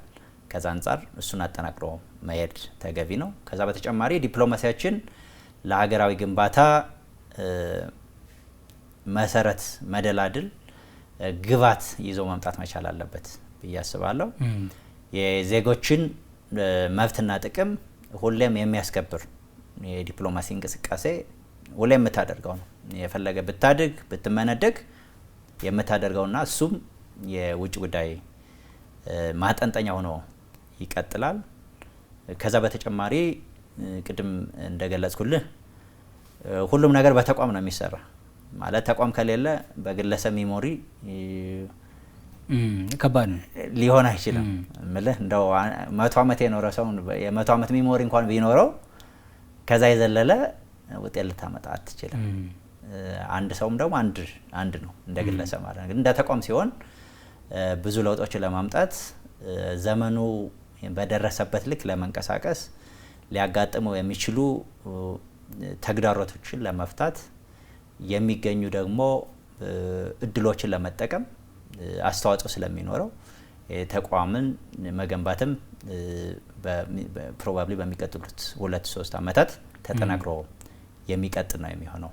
ከዛ አንጻር እሱን አጠናክሮ መሄድ ተገቢ ነው። ከዛ በተጨማሪ ዲፕሎማሲያችን ለሀገራዊ ግንባታ መሰረት መደላድል ግባት ይዞ መምጣት መቻል አለበት ብዬ አስባለሁ። የዜጎችን መብትና ጥቅም ሁሌም የሚያስከብር የዲፕሎማሲ እንቅስቃሴ ሁሌም የምታደርገው ነው። የፈለገ ብታድግ ብትመነደግ የምታደርገውና እሱም የውጭ ጉዳይ ማጠንጠኛ ሆኖ ይቀጥላል። ከዛ በተጨማሪ ቅድም እንደገለጽኩልህ ሁሉም ነገር በተቋም ነው የሚሰራ ማለት ተቋም ከሌለ በግለሰብ ሚሞሪ ከባድ ሊሆን አይችልም ማለት እንደው 100 ዓመት የኖረ ሰው የ100 ዓመት ሚሞሪ እንኳን ቢኖረው ከዛ የዘለለ ውጤት ልታመጣ አትችልም። አንድ ሰውም ደግሞ አንድ ነው እንደ ግለሰብ ማለት ነው። እንደ ተቋም ሲሆን ብዙ ለውጦችን ለማምጣት ዘመኑ በደረሰበት ልክ ለመንቀሳቀስ ሊያጋጥሙ የሚችሉ ተግዳሮቶችን ለመፍታት የሚገኙ ደግሞ እድሎችን ለመጠቀም አስተዋጽኦ ስለሚኖረው ተቋምን መገንባትም ፕሮባብሊ በሚቀጥሉት 2-3 ዓመታት ተጠናክሮ የሚቀጥል ነው የሚሆነው።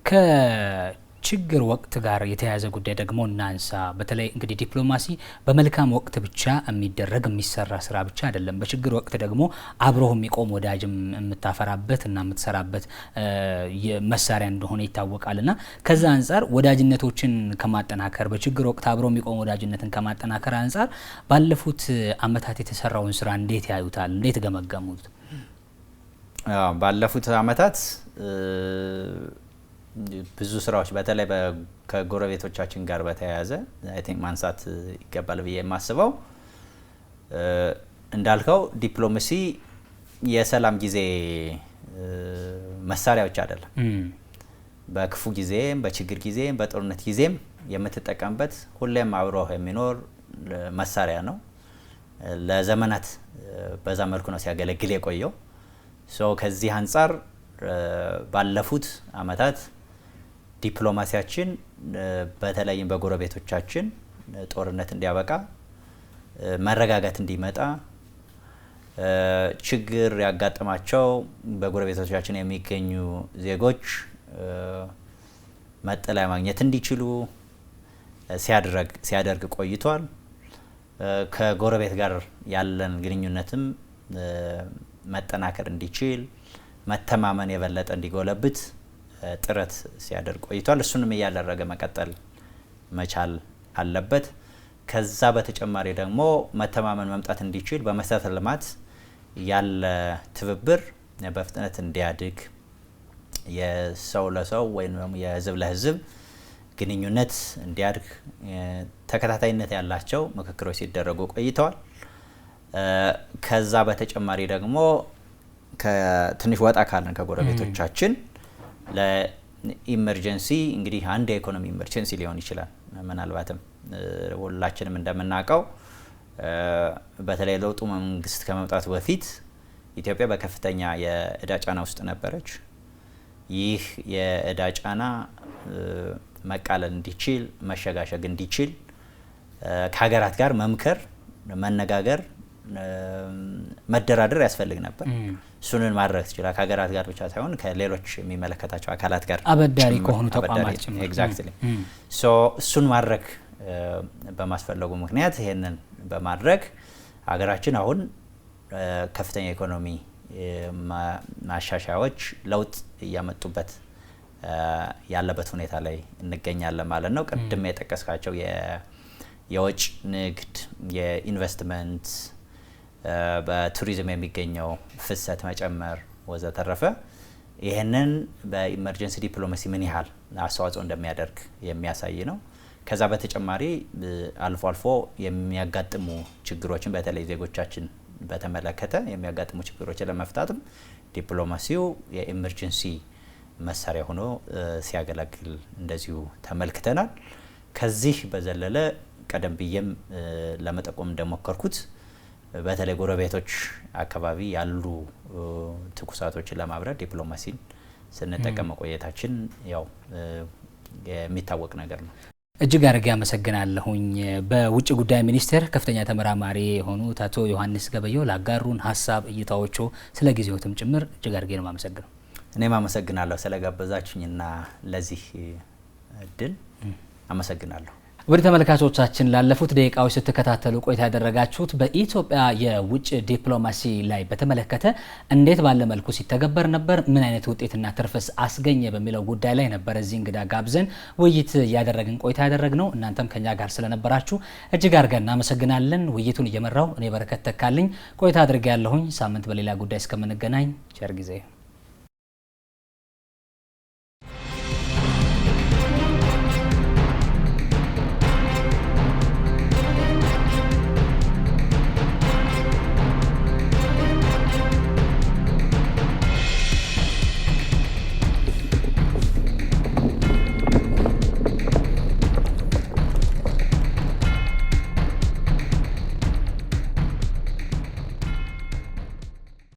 ከችግር ወቅት ጋር የተያያዘ ጉዳይ ደግሞ እናንሳ። በተለይ እንግዲህ ዲፕሎማሲ በመልካም ወቅት ብቻ የሚደረግ የሚሰራ ስራ ብቻ አይደለም። በችግር ወቅት ደግሞ አብሮህ የሚቆም ወዳጅም የምታፈራበት እና የምትሰራበት መሳሪያ እንደሆነ ይታወቃልና ከዛ አንጻር ወዳጅነቶችን ከማጠናከር በችግር ወቅት አብሮ የሚቆም ወዳጅነትን ከማጠናከር አንጻር ባለፉት አመታት የተሰራውን ስራ እንዴት ያዩታል? እንዴት ገመገሙት? ባለፉት አመታት ብዙ ስራዎች በተለይ ከጎረቤቶቻችን ጋር በተያያዘ አይ ቲንክ ማንሳት ይገባል ብዬ የማስበው እንዳልከው ዲፕሎማሲ የሰላም ጊዜ መሳሪያዎች አይደለም። በክፉ ጊዜም በችግር ጊዜም በጦርነት ጊዜም የምትጠቀምበት ሁሌም አብሮህ የሚኖር መሳሪያ ነው። ለዘመናት በዛ መልኩ ነው ሲያገለግል የቆየው። ከዚህ አንጻር ባለፉት አመታት ዲፕሎማሲያችን በተለይም በጎረቤቶቻችን ጦርነት እንዲያበቃ መረጋጋት እንዲመጣ ችግር ያጋጠማቸው በጎረቤቶቻችን የሚገኙ ዜጎች መጠለያ ማግኘት እንዲችሉ ሲያደርግ ቆይቷል። ከጎረቤት ጋር ያለን ግንኙነትም መጠናከር እንዲችል መተማመን የበለጠ እንዲጎለብት ጥረት ሲያደርግ ቆይቷል። እሱንም እያደረገ መቀጠል መቻል አለበት። ከዛ በተጨማሪ ደግሞ መተማመን መምጣት እንዲችል በመሰረተ ልማት ያለ ትብብር በፍጥነት እንዲያድግ የሰው ለሰው ወይም የህዝብ ለህዝብ ግንኙነት እንዲያድግ ተከታታይነት ያላቸው ምክክሮች ሲደረጉ ቆይተዋል። ከዛ በተጨማሪ ደግሞ ከትንሽ ወጣ ካለን ከጎረቤቶቻችን ለኢመርጀንሲ እንግዲህ አንድ የኢኮኖሚ ኢመርጀንሲ ሊሆን ይችላል። ምናልባትም ሁላችንም እንደምናውቀው በተለይ ለውጡ መንግስት ከመምጣቱ በፊት ኢትዮጵያ በከፍተኛ የእዳ ጫና ውስጥ ነበረች። ይህ የእዳ ጫና መቃለል እንዲችል መሸጋሸግ እንዲችል ከሀገራት ጋር መምከር፣ መነጋገር፣ መደራደር ያስፈልግ ነበር። እሱንን ማድረግ ትችላል። ከሀገራት ጋር ብቻ ሳይሆን ከሌሎች የሚመለከታቸው አካላት ጋር አበዳሪ ከሆኑ ተቋማት ጭምር ኤግዛክትሊ እሱን ማድረግ በማስፈለጉ ምክንያት ይሄንን በማድረግ ሀገራችን አሁን ከፍተኛ ኢኮኖሚ ማሻሻያዎች ለውጥ እያመጡበት ያለበት ሁኔታ ላይ እንገኛለን ማለት ነው። ቅድም የጠቀስካቸው የውጭ ንግድ፣ የኢንቨስትመንት፣ በቱሪዝም የሚገኘው ፍሰት መጨመር ወዘተረፈ ይህንን በኢመርጀንሲ ዲፕሎማሲ ምን ያህል አስተዋጽኦ እንደሚያደርግ የሚያሳይ ነው። ከዛ በተጨማሪ አልፎ አልፎ የሚያጋጥሙ ችግሮችን በተለይ ዜጎቻችን በተመለከተ የሚያጋጥሙ ችግሮችን ለመፍታትም ዲፕሎማሲው የኢመርጀንሲ መሳሪያ ሆኖ ሲያገለግል እንደዚሁ ተመልክተናል። ከዚህ በዘለለ ቀደም ብዬም ለመጠቆም እንደሞከርኩት በተለይ ጎረቤቶች አካባቢ ያሉ ትኩሳቶችን ለማብረድ ዲፕሎማሲን ስንጠቀም መቆየታችን ያው የሚታወቅ ነገር ነው። እጅግ አድርጌ አመሰግናለሁኝ። በውጭ ጉዳይ ሚኒስቴር ከፍተኛ ተመራማሪ የሆኑት አቶ ዮሐንስ ገበየሁ ላጋሩን ሀሳብ እይታዎቹ ስለ ጊዜዎትም ጭምር እጅግ አድርጌ ነው የማመሰግነው። እኔም አመሰግናለሁ ስለጋበዛችሁኝና ለዚህ እድል አመሰግናለሁ። ወደ ተመልካቾቻችን ላለፉት ደቂቃዎች ስትከታተሉ ቆይታ ያደረጋችሁት በኢትዮጵያ የውጭ ዲፕሎማሲ ላይ በተመለከተ እንዴት ባለ መልኩ ሲተገበር ነበር፣ ምን አይነት ውጤትና ትርፍስ አስገኘ በሚለው ጉዳይ ላይ ነበር እዚህ እንግዳ ጋብዘን ውይይት ያደረግን ቆይታ ያደረግነው። እናንተም ከኛ ጋር ስለነበራችሁ እጅግ አድርገን እናመሰግናለን። ውይይቱን እየመራው እኔ በረከት ተካልኝ ቆይታ አድርጌ ያለሁኝ። ሳምንት በሌላ ጉዳይ እስከምንገናኝ ቸር ጊዜ